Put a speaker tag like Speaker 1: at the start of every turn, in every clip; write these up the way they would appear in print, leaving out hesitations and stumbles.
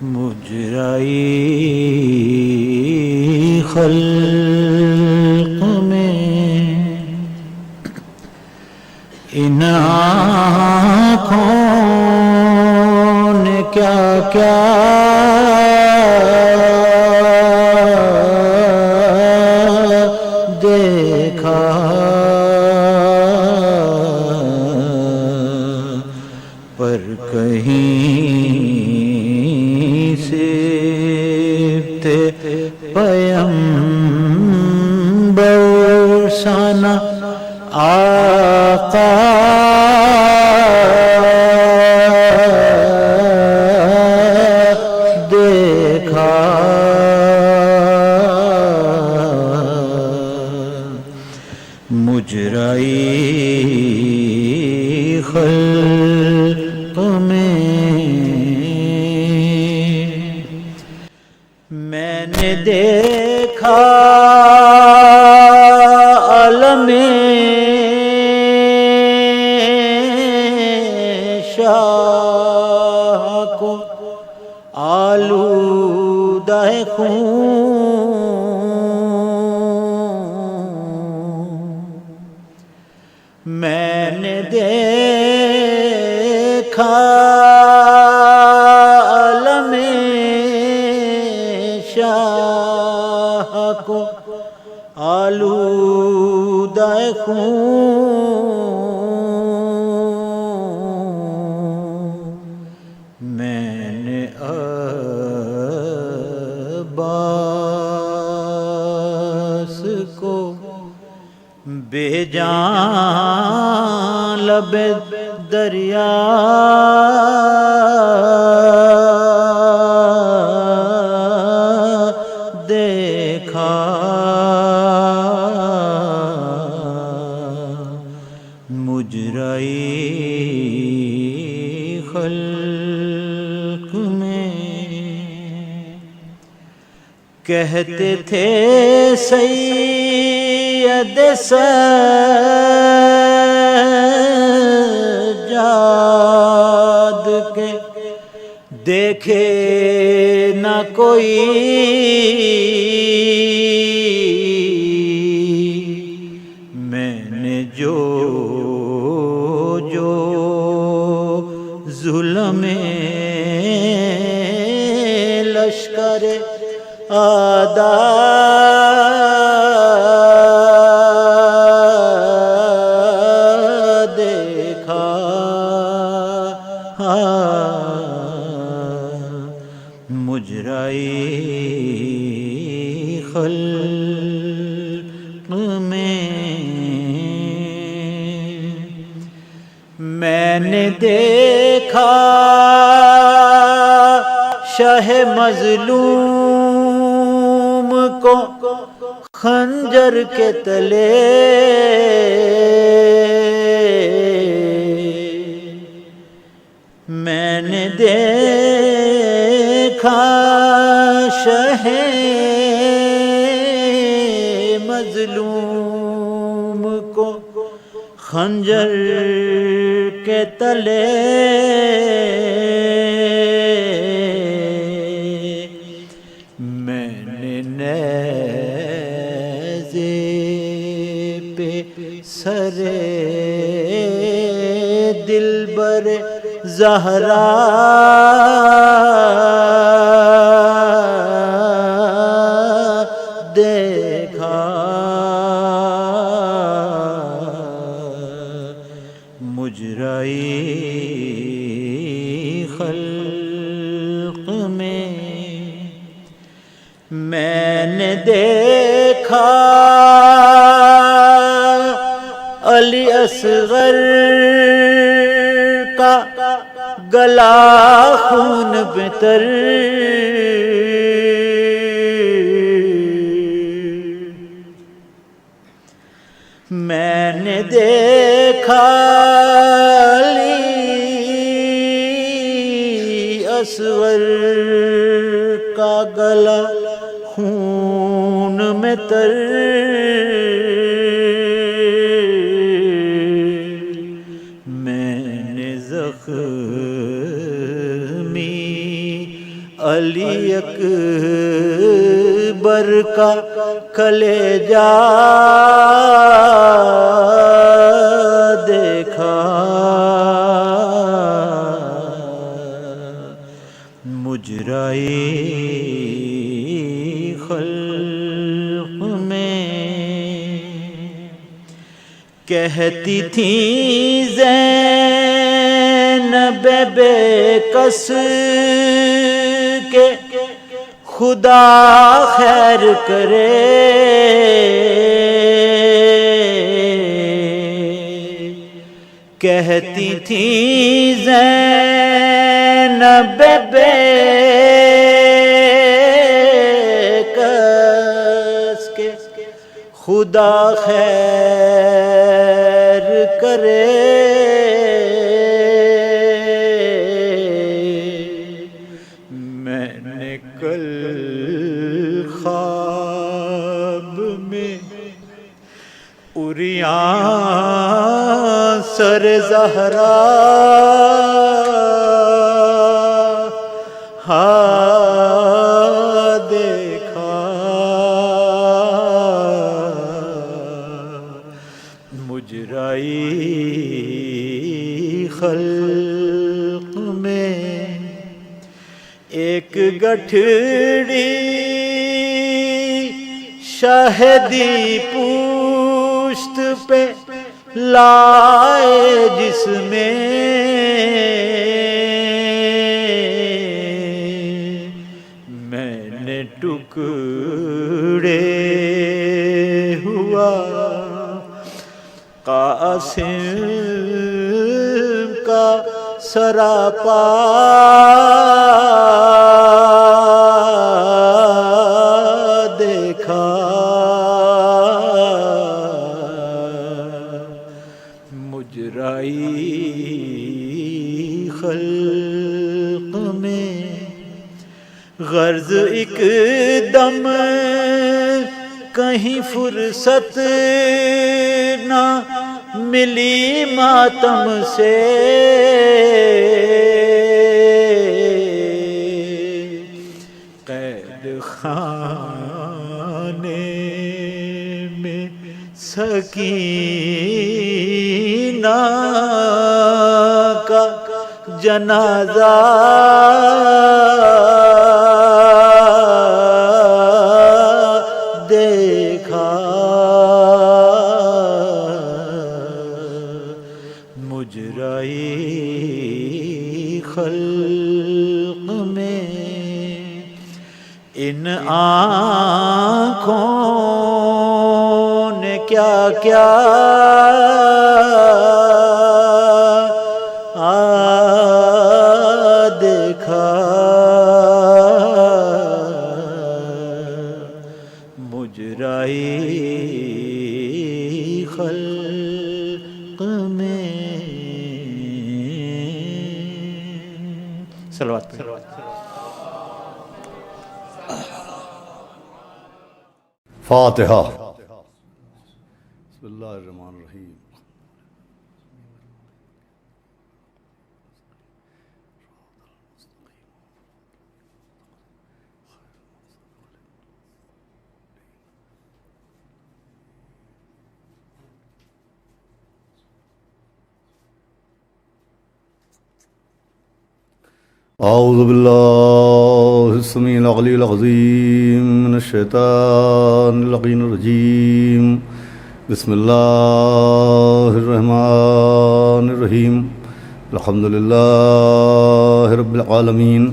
Speaker 1: مجرائی خلق میں ان آنکھوں نے کیا کیا دیکھا، پر کہیں سے تھے پیمبر سانا آقا، دیکھا مجرائی خلق میں نے دیکھا عالم شاہ کو آلودہ خون، میں نے دیکھا عالم شاہ کو آلودہ خون، میں نے عباس کو بے جان لب دریا دیکھا، مجرائی خلق میں کہتے تھے سید سجاد کے دیکھے نہ کوئی، میں نے جو ظلم لشکر آدھا دیکھا، مجرائی خلق میں نے دیکھا شاہ مظلوم کو خنجر کے تلے، میں نے دیکھا شاہ مظلوم کو خنجر کے تلے، میں نے نیزے پہ سر دلبر زہرا دیکھا، مجرائی خلق میں دیکھا علی اصغر کا گلا خون پہ تر، میں نے دیکھا علی اصغر کا گلا خون میں تر، میں نے زخمی علی اکبر کا کلیجہ دیکھا، مجرائی خلق میں کہتی تھی زینب بے کس کے خدا خیر کرے، کہتی تھی زینب بے کس کے خدا خیر کرے، میں نے کل خواب میں عریاں سر زہرا دیکھا، مجرائی خلق میں ایک گٹھڑی شاہدی پشت پہ لائے جس میں میں نے ٹکڑے ہوا قاسم کا سراپا دیکھا، مجرائی خلق میں غرض ایک دم کہیں فرصت نہ ملی ماتم سے، قید خانے میں سکینہ کا جنازہ دیکھا، مجرائی خلق میں ان آنکھوں نے کیا کیا دیکھا، مجرائی خلق میں صلوات پڑھیں۔
Speaker 2: فاتحہ۔ بسم اللہ الرحمن الرحیم۔ اعوذ باللہ السمیع العلی العظیم من الشیطان اللعین الرجیم، بسم اللہ الرحمن الرحیم، الحمدللہ رب العالمین،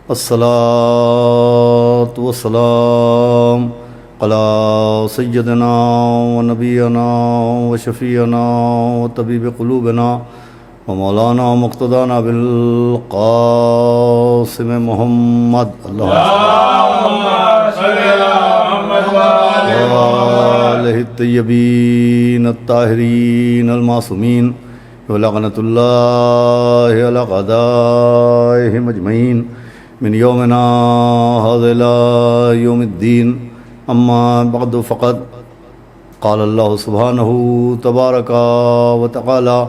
Speaker 2: الصلاۃ والسلام على سيدنا ونبينا وشفيعنا وطبيب قلوبنا ومولانا مقتدانا بالقاسم محمد اللهم صل على محمد وآله الطيبين الطاهرين المعصومين ولعنة الله على أعدائهم أجمعين من يومنا هذا إلى يوم الدين أما بعد فقد قال الله سبحانه تبارك وتعالى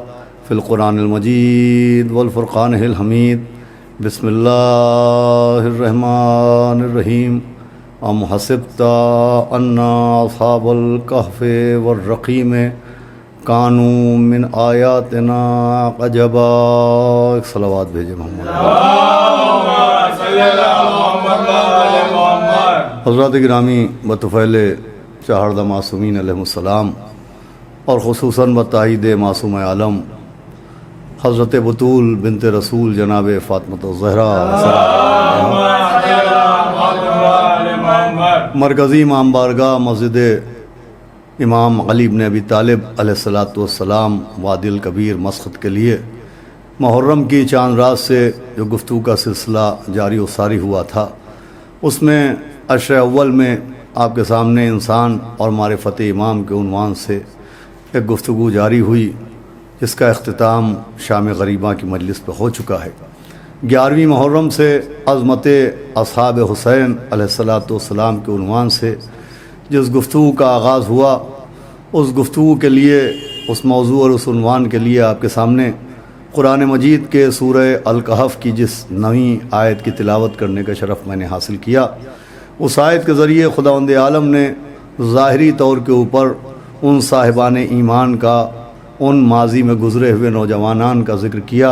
Speaker 2: في القرآن المجيد والفرقان الحميد بسم الله الرحمن الرحيم أم حسبت أن أصحاب الكهف والرقيم كانوا من آياتنا عجبا صلوات بھیجے محمد حضرات گرامی بطفیل چہاردہ معصومین علیہ السلام اور خصوصاً بتائید معصوم عالم حضرت بطول بنت رسول جناب فاطمہ الزہرا مرکزی امام بارگاہ مسجد امام علی بن ابی طالب علیہ السلام وادی الکبیر مسقط کے لیے محرم کی چاند رات سے جو گفتگو کا سلسلہ جاری و ساری ہوا تھا، اس میں عشر اول میں آپ کے سامنے انسان اور معرفت امام کے عنوان سے ایک گفتگو جاری ہوئی، جس کا اختتام شام غریباں کی مجلس پہ ہو چکا ہے۔ 11ویں محرم سے عظمت اصحاب حسین علیہ السلام کے عنوان سے جس گفتگو کا آغاز ہوا، اس گفتگو کے لیے، اس موضوع اور اس عنوان کے لیے آپ کے سامنے قرآن مجید کے سورہ الکہف کی جس 9ویں آیت کی تلاوت کرنے کا شرف میں نے حاصل کیا، اس آیت کے ذریعے خداوند عالم نے ظاہری طور کے اوپر ان صاحبان ایمان کا، ان ماضی میں گزرے ہوئے نوجوانان کا ذکر کیا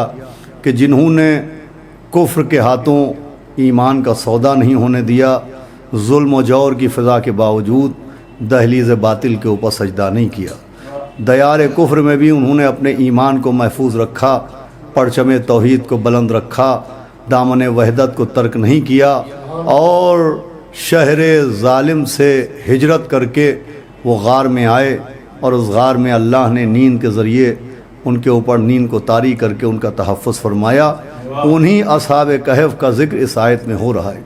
Speaker 2: کہ جنہوں نے کفر کے ہاتھوں ایمان کا سودا نہیں ہونے دیا، ظلم و جور کی فضا کے باوجود دہلیز باطل کے اوپر سجدہ نہیں کیا، دیار کفر میں بھی انہوں نے اپنے ایمان کو محفوظ رکھا، پرچم توحید کو بلند رکھا، دامن وحدت کو ترک نہیں کیا، اور شہر ظالم سے ہجرت کر کے وہ غار میں آئے، اور اس غار میں اللہ نے نیند کے ذریعے ان کے اوپر نیند کو طاری کر کے ان کا تحفظ فرمایا۔ انہی اصحاب کہف کا ذکر اس آیت میں ہو رہا ہے۔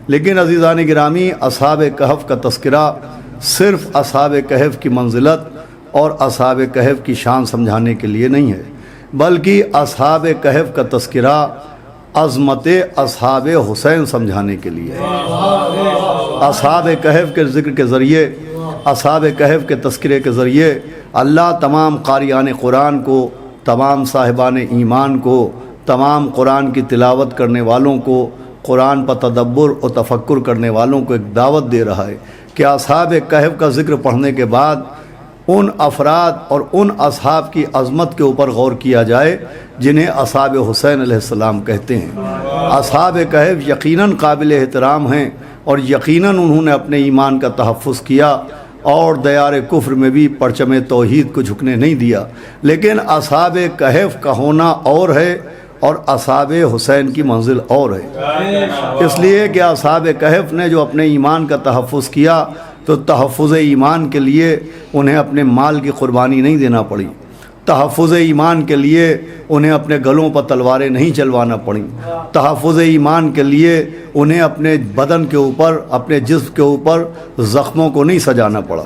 Speaker 2: لیکن عزیزان گرامی، اصحاب کہف کا تذکرہ صرف اصحاب کہف کی منزلت اور اصحاب کہف کی شان سمجھانے کے لیے نہیں ہے، بلکہ اصحاب کہف کا تذکرہ عظمت اصحاب حسین سمجھانے کے لیے ہے۔ اصحاب کہف کے ذکر کے ذریعے، اصحاب کہف کے تذکرے کے ذریعے اللہ تمام قاریان قرآن کو، تمام صاحبان ایمان کو، تمام قرآن کی تلاوت کرنے والوں کو، قرآن پر تدبر اور تفکر کرنے والوں کو ایک دعوت دے رہا ہے کہ اصحاب کہف کا ذکر پڑھنے کے بعد ان افراد اور ان اصحاب کی عظمت کے اوپر غور کیا جائے جنہیں اصحاب حسین علیہ السلام کہتے ہیں۔ اصحاب کہف یقیناً قابل احترام ہیں، اور یقیناً انہوں نے اپنے ایمان کا تحفظ کیا اور دیار کفر میں بھی پرچم توحید کو جھکنے نہیں دیا، لیکن اصحاب کہف کا ہونا اور ہے اور اصحاب حسین کی منزل اور ہے۔ اس لیے کہ اصحاب کہف نے جو اپنے ایمان کا تحفظ کیا، تو تحفظ ایمان کے لیے انہیں اپنے مال کی قربانی نہیں دینا پڑی، تحفظ ایمان کے لیے انہیں اپنے گلوں پر تلواریں نہیں چلوانا پڑیں، تحفظ ایمان کے لیے انہیں اپنے بدن کے اوپر، اپنے جسم کے اوپر زخموں کو نہیں سجانا پڑا۔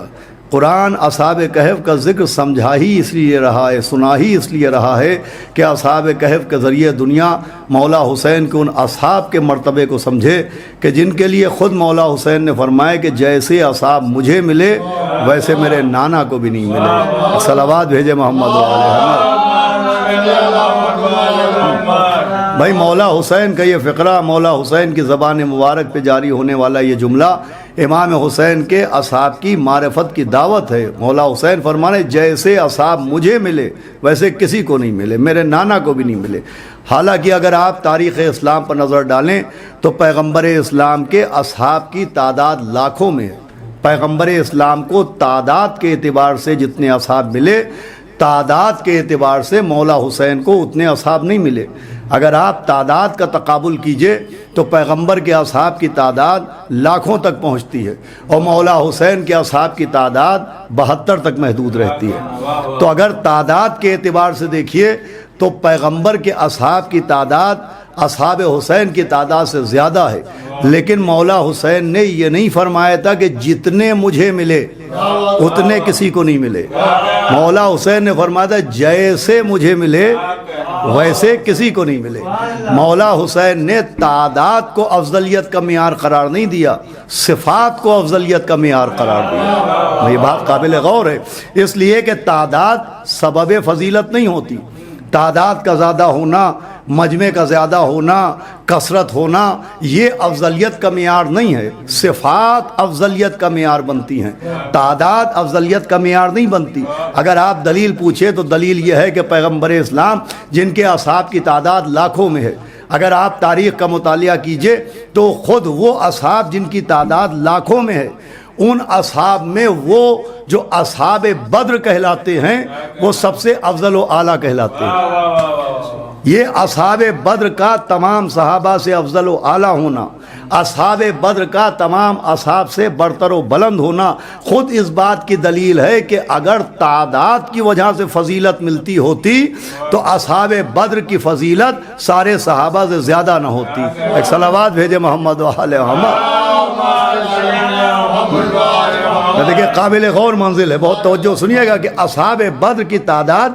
Speaker 2: قرآن اصحاب کہف کا ذکر سمجھا ہی اس لیے رہا ہے، سنا ہی اس لیے رہا ہے کہ اصحاب کہف کے ذریعے دنیا مولا حسین کے ان اصحاب کے مرتبے کو سمجھے کہ جن کے لیے خود مولا حسین نے فرمایا کہ جیسے اصحاب مجھے ملے ویسے میرے نانا کو بھی نہیں ملے۔ صلوات بھیجے محمد علیہ۔ بھائی مولا حسین کا یہ فقرہ، مولا حسین کی زبان مبارک پہ جاری ہونے والا یہ جملہ امام حسین کے اصحاب کی معرفت کی دعوت ہے۔ مولا حسین فرمانے جیسے اصحاب مجھے ملے ویسے کسی کو نہیں ملے، میرے نانا کو بھی نہیں ملے۔ حالانکہ اگر آپ تاریخ اسلام پر نظر ڈالیں تو پیغمبر اسلام کے اصحاب کی تعداد لاکھوں میں ہے۔ پیغمبر اسلام کو تعداد کے اعتبار سے جتنے اصحاب ملے، تعداد کے اعتبار سے مولا حسین کو اتنے اصحاب نہیں ملے۔ اگر آپ تعداد کا تقابل کیجئے تو پیغمبر کے اصحاب کی تعداد لاکھوں تک پہنچتی ہے اور مولا حسین کے اصحاب کی تعداد 72 تک محدود رہتی ہے۔ تو اگر تعداد کے اعتبار سے دیکھیے تو پیغمبر کے اصحاب کی تعداد اصحاب حسین کی تعداد سے زیادہ ہے، لیکن مولا حسین نے یہ نہیں فرمایا تھا کہ جتنے مجھے ملے اتنے کسی کو نہیں ملے۔ مولا حسین نے فرمایا تھا جیسے مجھے ملے ویسے کسی کو نہیں ملے۔ مولا حسین نے تعداد کو افضلیت کا معیار قرار نہیں دیا، صفات کو افضلیت کا معیار قرار دیا۔ یہ بات قابل غور ہے، اس لیے کہ تعداد سبب فضیلت نہیں ہوتی۔ تعداد کا زیادہ ہونا، مجمع کا زیادہ ہونا، کثرت ہونا، یہ افضلیت کا معیار نہیں ہے۔ صفات افضلیت کا معیار بنتی ہیں، تعداد افضلیت کا معیار نہیں بنتی۔ اگر آپ دلیل پوچھیں تو دلیل یہ ہے کہ پیغمبر اسلام جن کے اصحاب کی تعداد لاکھوں میں ہے، اگر آپ تاریخ کا مطالعہ کیجئے تو خود وہ اصحاب جن کی تعداد لاکھوں میں ہے، ان اصحاب میں وہ جو اصحاب بدر کہلاتے ہیں وہ سب سے افضل و اعلیٰ کہلاتے ہیں۔ یہ اصحاب بدر کا تمام صحابہ سے افضل و اعلیٰ ہونا، اصحاب بدر کا تمام اصحاب سے برتر و بلند ہونا خود اس بات کی دلیل ہے کہ اگر تعداد کی وجہ سے فضیلت ملتی ہوتی تو اصحاب بدر کی فضیلت سارے صحابہ سے زیادہ نہ ہوتی۔ ایک صلوات بھیجے محمد و آل محمد۔ دیکھیں قابل غور منزل ہے، بہت توجہ سنیے گا کہ اصحاب بدر کی تعداد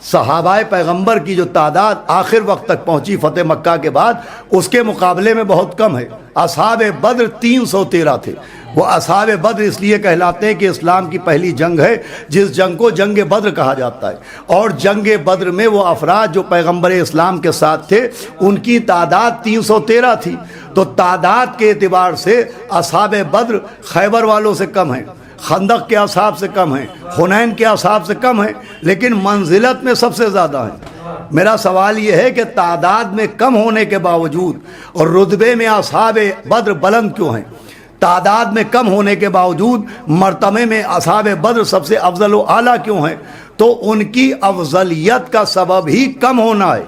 Speaker 2: صحابہ پیغمبر کی جو تعداد آخر وقت تک پہنچی فتح مکہ کے بعد اس کے مقابلے میں بہت کم ہے۔ اصحاب بدر 313 تھے۔ وہ اصحاب بدر اس لیے کہلاتے ہیں کہ اسلام کی پہلی جنگ ہے جس جنگ کو جنگ بدر کہا جاتا ہے، اور جنگ بدر میں وہ افراد جو پیغمبر اسلام کے ساتھ تھے ان کی تعداد 313 تھی۔ تو تعداد کے اعتبار سے اصحاب بدر خیبر والوں سے کم ہیں، خندق کے اصحاب سے کم ہیں، حنین کے اصحاب سے کم ہیں، لیکن منزلت میں سب سے زیادہ ہیں۔ میرا سوال یہ ہے کہ تعداد میں کم ہونے کے باوجود اور رتبے میں اصحاب بدر بلند کیوں ہیں؟ تعداد میں کم ہونے کے باوجود مرتبے میں اصحاب بدر سب سے افضل و اعلیٰ کیوں ہیں؟ تو ان کی افضلیت کا سبب ہی کم ہونا ہے۔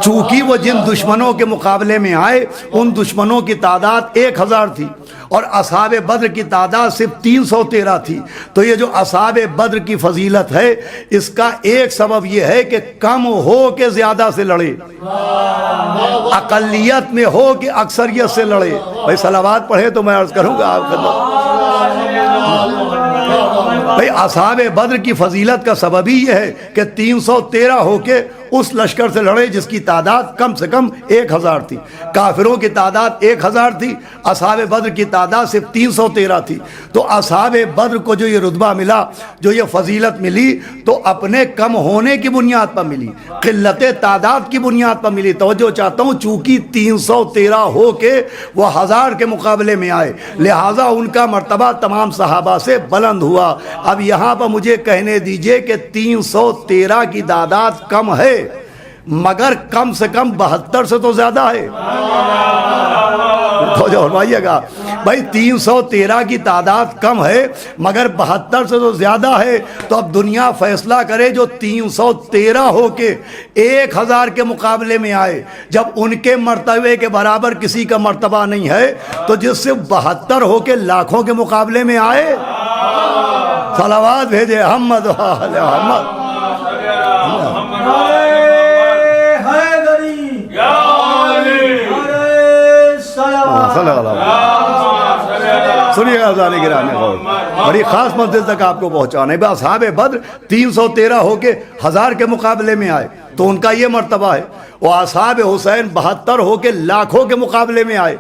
Speaker 2: چونکہ وہ جن دشمنوں کے مقابلے میں آئے ان دشمنوں کی تعداد 1000 تھی اور اصحاب بدر کی تعداد صرف 313 تھی، تو یہ جو اصحاب بدر کی فضیلت ہے اس کا ایک سبب یہ ہے کہ کم ہو کے زیادہ سے لڑے، اقلیت میں ہو کہ اکثریت سے لڑے۔ بھائی صلوات پڑھے تو میں عرض کروں گا آپ خدمت۔ بھائی اصحاب بدر کی فضیلت کا سبب ہی یہ ہے کہ 313 ہو کے اس لشکر سے لڑے جس کی تعداد کم سے کم 1000 تھی۔ کافروں کی تعداد 1000 تھی، اصحاب بدر کی تعداد صرف 313 تھی۔ تو اصحاب بدر کو جو یہ رتبہ ملا، جو یہ فضیلت ملی، تو اپنے کم ہونے کی بنیاد پر ملی، قلت تعداد کی بنیاد پر ملی۔ توجہ چاہتا ہوں، چونکہ 313 ہو کے وہ 1000 کے مقابلے میں آئے، لہٰذا ان کا مرتبہ تمام صحابہ سے بلند ہوا۔ اب یہاں پر مجھے کہنے دیجئے کہ 313 کی تعداد کم ہے مگر کم سے کم 72 سے تو زیادہ ہے۔ توجہ فرمائیے گا بھائی، 313 کی تعداد کم ہے مگر 72 سے تو زیادہ ہے۔ تو اب دنیا فیصلہ کرے جو 313 ہو کے 1000 کے مقابلے میں آئے، جب ان کے مرتبے کے برابر کسی کا مرتبہ نہیں ہے، تو جس سے 72 ہو کے لاکھوں کے مقابلے میں آئے، صلوات بھیجے محمد و آل محمد۔ سنیے گا ازانی گرامی غور، بڑی خاص منزل تک آپ کو پہنچانا ہے۔ اصحاب بدر 313 ہو کے 1000 کے مقابلے میں آئے تو ان کا یہ مرتبہ ہے، وہ اصحاب حسین 72 ہو کے لاکھوں کے مقابلے میں آئے۔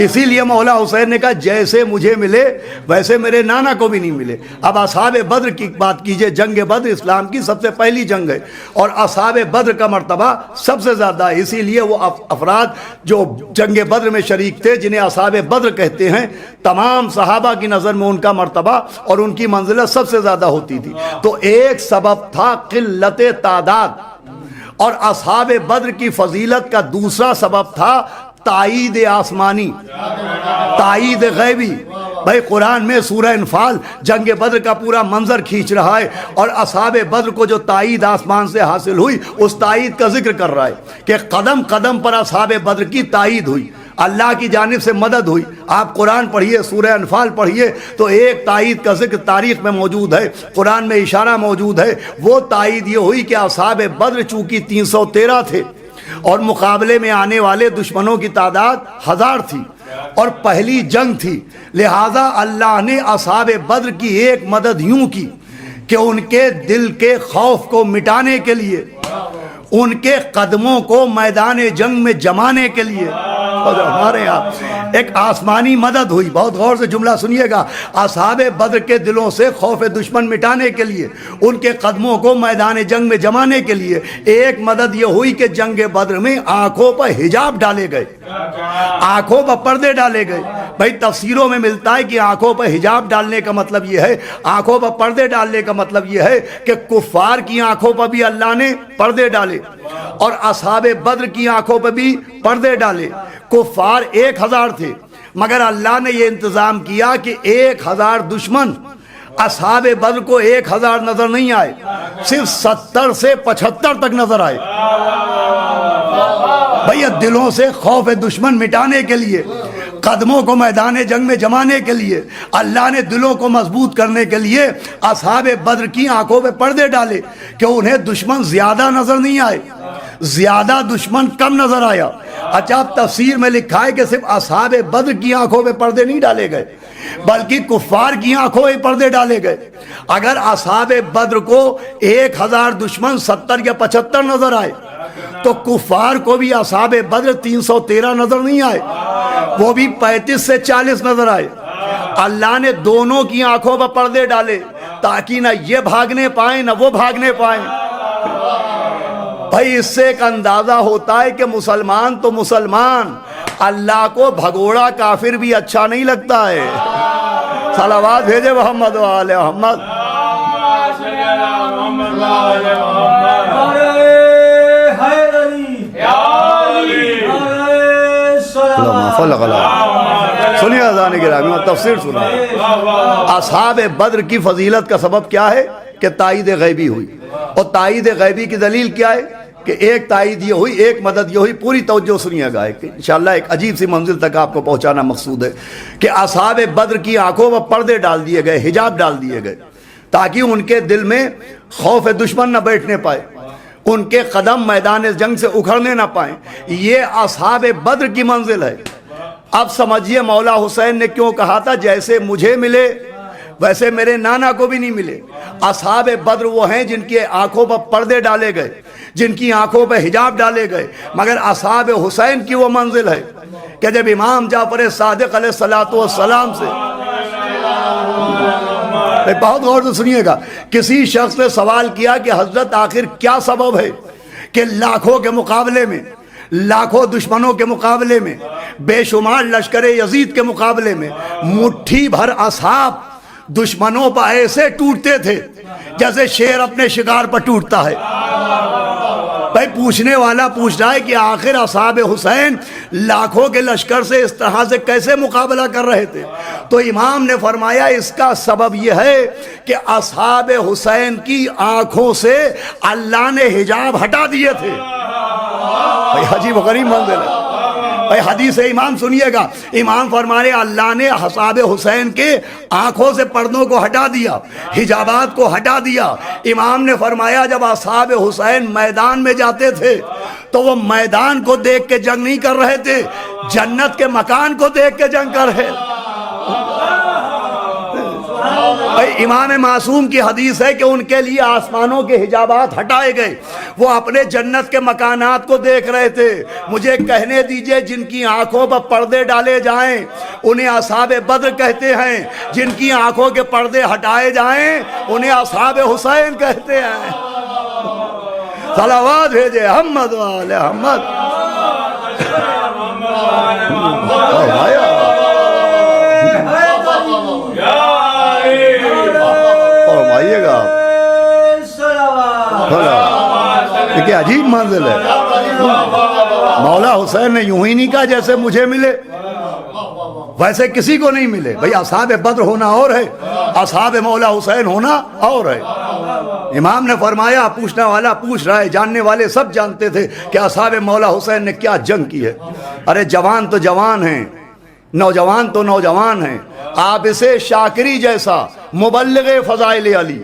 Speaker 2: اسی لیے مولا حسین نے کہا جیسے مجھے ملے ویسے میرے نانا کو بھی نہیں ملے۔ اب اصحاب بدر کی بات کیجئے، جنگ بدر اسلام کی سب سے پہلی جنگ ہے اور اصحاب بدر کا مرتبہ سب سے زیادہ ہے۔ اسی لیے وہ افراد جو جنگ بدر میں شریک تھے جنہیں اصحاب بدر کہتے ہیں، تمام صحابہ کی نظر میں ان کا مرتبہ اور ان کی منزلت سب سے زیادہ ہوتی تھی۔ تو ایک سبب تھا قلت تعداد، اور اصحاب بدر کی فضیلت کا دوسرا سبب تھا تائید آسمانی، تائید غیبی۔ بھائی قرآن میں سورہ انفال جنگ بدر کا پورا منظر کھینچ رہا ہے، اور اصحاب بدر کو جو تائید آسمان سے حاصل ہوئی اس تائید کا ذکر کر رہا ہے کہ قدم قدم پر اصحاب بدر کی تائید ہوئی، اللہ کی جانب سے مدد ہوئی۔ آپ قرآن پڑھیے، سورہ انفال پڑھیے تو ایک تائید کا ذکر تاریخ میں موجود ہے، قرآن میں اشارہ موجود ہے۔ وہ تائید یہ ہوئی کہ اصحاب بدر چونکہ 313 تھے اور مقابلے میں آنے والے دشمنوں کی تعداد 1000 تھی اور پہلی جنگ تھی، لہذا اللہ نے اصحاب بدر کی ایک مدد یوں کی کہ ان کے دل کے خوف کو مٹانے کے لیے، ان کے قدموں کو میدان جنگ میں جمانے کے لیے ہمارے یہاں ایک آسمانی مدد ہوئی۔ بہت غور سے جملہ سنیے گا، اصحاب بدر کے دلوں سے خوف دشمن مٹانے کے لیے، ان کے قدموں کو میدان جنگ میں جمانے کے لیے ایک مدد یہ ہوئی کہ جنگ بدر میں آنکھوں پر حجاب ڈالے گئے، آنکھوں پر پردے ڈالے گئے۔ بھائی تفسیروں میں ملتا ہے کہ آنکھوں پر حجاب ڈالنے کا مطلب یہ ہے، آنکھوں پر پردے ڈالنے کا مطلب یہ ہے کہ کفار کی آنکھوں پر بھی اللہ نے پردے ڈالے اور اصحاب بدر کی آنکھوں پر بھی پردے ڈالے۔ کفار 1000 تھے مگر اللہ نے یہ انتظام کیا کہ 1000 دشمن اصحاب بدر کو 1000 نظر نہیں آئے، صرف 70 سے 75 تک نظر آئے۔ بھیا دلوں سے خوف دشمن مٹانے کے لیے، قدموں کو میدان جنگ میں جمانے کے لیے، اللہ نے دلوں کو مضبوط کرنے کے لیے اصحاب بدر کی آنکھوں پہ پردے ڈالے کہ انہیں دشمن زیادہ نظر نہیں آئے، زیادہ دشمن کم نظر آیا۔ اچھا تفسیر میں لکھا ہے کہ صرف اصحاب بدر کی آنکھوں پہ پردے نہیں ڈالے گئے بلکہ کفار کی آنکھوں پہ پردے ڈالے گئے۔ اگر اصحاب بدر کو 1000 دشمن 70 یا 75 نظر آئے تو کفار کو بھی اصحاب بدر 313 نظر نہیں آئے، وہ بھی 35 سے 40 نظر آئے۔ اللہ نے دونوں کی آنکھوں پر پردے ڈالے تاکہ نہ یہ بھاگنے پائیں نہ وہ بھاگنے پائیں۔ بھائی اس سے ایک اندازہ ہوتا ہے کہ مسلمان تو مسلمان، اللہ کو بھگوڑا کافر بھی اچھا نہیں لگتا ہے۔ صلوات بھیجے محمد و آل محمد۔ سنیے اذان گرامی میں تفسیر سنا۔ اصحاب بدر کی فضیلت کا سبب کیا ہے کہ تائید غیبی ہوئی، اور تائید غیبی کی دلیل کیا ہے کہ ایک تائید یہ ہوئی، ایک مدد یہ ہوئی۔ پوری توجہ سنیے گا، انشاءاللہ ایک عجیب سی منزل تک آپ کو پہنچانا مقصود ہے کہ اصحاب بدر کی آنکھوں پر پردے ڈال دیے گئے، حجاب ڈال دیے گئے تاکہ ان کے دل میں خوف دشمن نہ بیٹھنے پائے، ان کے قدم میدان جنگ سے اکھڑنے نہ پائیں۔ یہ اصحاب بدر کی منزل ہے۔ اب سمجھیے مولا حسین نے کیوں کہا تھا جیسے مجھے ملے ویسے میرے نانا کو بھی نہیں ملے۔ اصحاب بدر وہ ہیں جن کی آنکھوں پر پردے ڈالے گئے، جن کی آنکھوں پہ حجاب ڈالے گئے، مگر اصحاب حسین کی وہ منزل ہے کہ جب امام جعفر صادق علیہ السلام سے، بہت غور سے سنیے گا، کسی شخص نے سوال کیا کہ حضرت آخر کیا سبب ہے کہ لاکھوں کے مقابلے میں، لاکھوں دشمنوں کے مقابلے میں، بے شمار لشکر یزید کے مقابلے میں مٹھی بھر اصحاب دشمنوں پر ایسے ٹوٹتے تھے جیسے شیر اپنے شکار پر ٹوٹتا ہے۔ بھائی پوچھنے والا پوچھ رہا ہے کہ آخر اصحاب حسین لاکھوں کے لشکر سے اس طرح سے کیسے مقابلہ کر رہے تھے؟ تو امام نے فرمایا اس کا سبب یہ ہے کہ اصحاب حسین کی آنکھوں سے اللہ نے حجاب ہٹا دیے تھے۔ بھائی عجیب و غریب منظر ہے۔ بھائی حدیث امام سنیے گا، امام فرمانے اللہ نے اصحاب حسین کے آنکھوں سے پردوں کو ہٹا دیا، حجابات کو ہٹا دیا۔ امام نے فرمایا جب اصحاب حسین میدان میں جاتے تھے تو وہ میدان کو دیکھ کے جنگ نہیں کر رہے تھے، جنت کے مکان کو دیکھ کے جنگ کر رہے۔ امام معصوم کی حدیث ہے کہ ان کے لیے آسمانوں کے حجابات ہٹائے گئے، وہ اپنے جنت کے مکانات کو دیکھ رہے تھے۔ مجھے کہنے دیجئے جن کی آنکھوں پر پردے ڈالے جائیں انہیں اصحاب بدر کہتے ہیں، جن کی آنکھوں کے پردے ہٹائے جائیں انہیں اصحاب حسین کہتے ہیں۔ صلوات بھیجے محمد و آل محمد۔ فرمائیے گا کہ عجیب منزل ہے۔ مولا حسین نے یوں ہی نہیں کہا جیسے مجھے ملے، ویسے کسی کو نہیں ملے بھئی، اصحاب بدر ہونا اور ہے، اصحاب مولا حسین ہونا اور ہے۔ امام نے فرمایا، پوچھنے والا پوچھ رہا ہے، جاننے والے سب جانتے تھے کہ اصحاب مولا حسین نے کیا جنگ کی ہے۔ ارے جوان تو جوان ہیں، نوجوان تو نوجوان ہیں، عابس شاکری جیسا مبلغ فضائل علی۔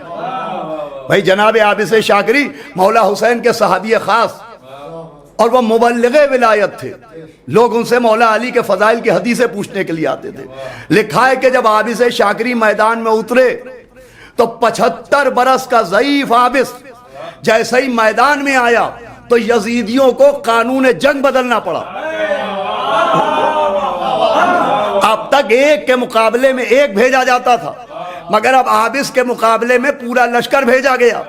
Speaker 2: بھئی جناب عابس شاکری مولا حسین کے صحابی خاص اور وہ مبلغ ولایت تھے، لوگ ان سے مولا علی کے فضائل کی حدیثیں پوچھنے کے لیے آتے تھے۔ لکھا ہے کہ جب عابس شاکری میدان میں اترے تو 75 برس کا ضعیف عابس جیسے ہی میدان میں آیا تو یزیدیوں کو قانون جنگ بدلنا پڑا۔ اب تک ایک کے مقابلے میں ایک بھیجا جاتا تھا، مگر اب عابس کے مقابلے میں پورا لشکر بھیجا گیا۔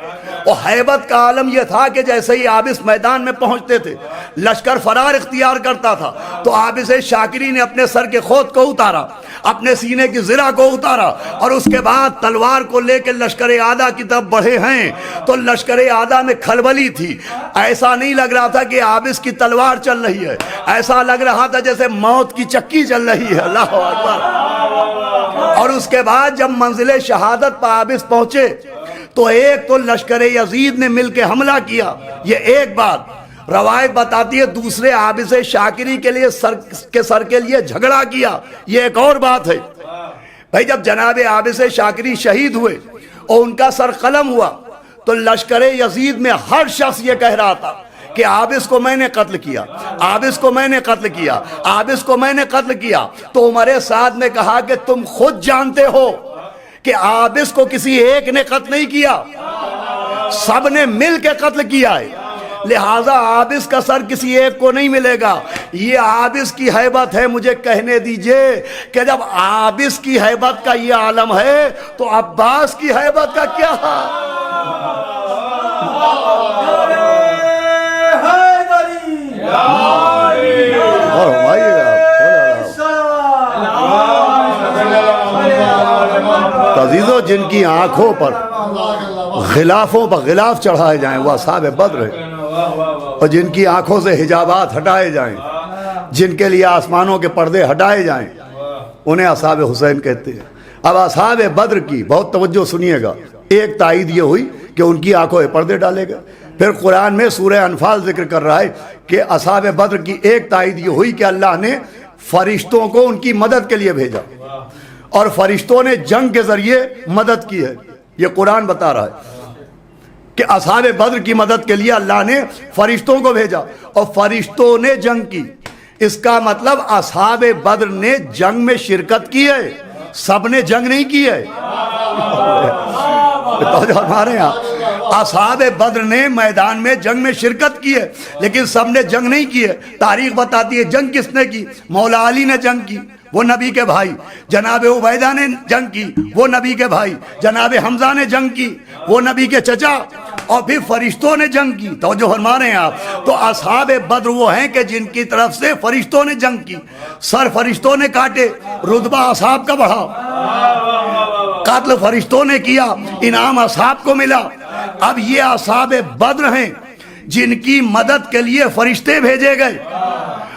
Speaker 2: اور حیبت کا عالم یہ تھا کہ جیسے ہی عابس میدان میں پہنچتے تھے لشکر فرار اختیار کرتا تھا، تو عابس شاکری نے اپنے سر کے خود کو اتارا، اپنے سینے کی زرہ کو اتارا، اور اس کے بعد تلوار کو لے کے لشکر اعداء کی طرف بڑھے ہیں۔ تو لشکر اعداء میں کھلبلی تھی، ایسا نہیں لگ رہا تھا کہ عابس کی تلوار چل رہی ہے، ایسا لگ رہا تھا جیسے موت کی چکی چل رہی ہے۔ اللہ اکبر۔ اور اس کے بعد جب منزل شہادت پر عابس پہنچے تو ایک تو لشکر یزید نے مل کے حملہ کیا، یہ ایک بات روایت بتاتی ہے، دوسرے عابس شاکری کے لیے سر کے لیے جھگڑا کیا، یہ ایک اور بات ہے۔ بھائی جب جناب عابس شاکری شہید ہوئے اور ان کا سر قلم ہوا تو لشکر یزید میں ہر شخص یہ کہہ رہا تھا کہ عابس کو میں نے قتل کیا، عابس کو میں نے قتل کیا، عابس کو میں نے قتل کیا۔ تو عمر سعد نے کہا کہ تم خود جانتے ہو کہ عابس کو کسی ایک نے قتل نہیں کیا، سب نے مل کے قتل کیا ہے، لہٰذا عابس کا سر کسی ایک کو نہیں ملے گا۔ یہ عابس کی ہیبت ہے۔ مجھے کہنے دیجئے کہ جب عابس کی ہیبت کا یہ عالم ہے تو عباس کی ہیبت کا کیا ہے؟ عزیزو، جن کی آنکھوں پر غلافوں پر غلاف چڑھائے جائیں وہ اصحاب بدر ہیں، اور جن کی آنکھوں سے حجابات ہٹائے جائیں، جن کے لیے آسمانوں کے پردے ہٹائے جائیں، انہیں اصحاب حسین کہتے ہیں۔ اب اصحاب بدر کی بہت توجہ سنیے گا، ایک تائید یہ ہوئی کہ ان کی آنکھوں پہ پردے ڈالے گئے۔ پھر قرآن میں سورہ انفال ذکر کر رہا ہے کہ اصحاب بدر کی ایک تائید یہ ہوئی کہ اللہ نے فرشتوں کو ان کی مدد کے لیے بھیجا، اور فرشتوں نے جنگ کے ذریعے مدد کی ہے۔ یہ قرآن بتا رہا ہے کہ اصحاب بدر کی مدد کے لیے اللہ نے فرشتوں کو بھیجا اور فرشتوں نے جنگ کی۔ اس کا مطلب اصحاب بدر نے جنگ میں شرکت کی ہے، سب نے جنگ نہیں کی ہے۔ ہمارے یہاں اصحاب بدر نے میدان میں جنگ میں شرکت کی ہے، لیکن سب نے جنگ نہیں کی ہے۔ تاریخ بتاتی ہے جنگ کس نے کی؟ مولا علی نے جنگ کی، وہ نبی کے بھائی۔ جناب عبیدہ نے جنگ کی، وہ نبی کے بھائی۔ جناب حمزہ نے جنگ کی، وہ نبی کے چچا۔ اور پھر فرشتوں نے جنگ کی۔ توجہ فرما رہے ہیں آپ؟ تو اصحاب بدر وہ ہیں کہ جن کی طرف سے فرشتوں نے جنگ کی، سر فرشتوں نے کاٹے، رتبہ اصحاب کا بڑھا، قتل فرشتوں نے کیا، انعام اصحاب کو ملا۔ اب یہ اصحاب بدر ہیں جن کی مدد کے لیے فرشتے بھیجے گئے،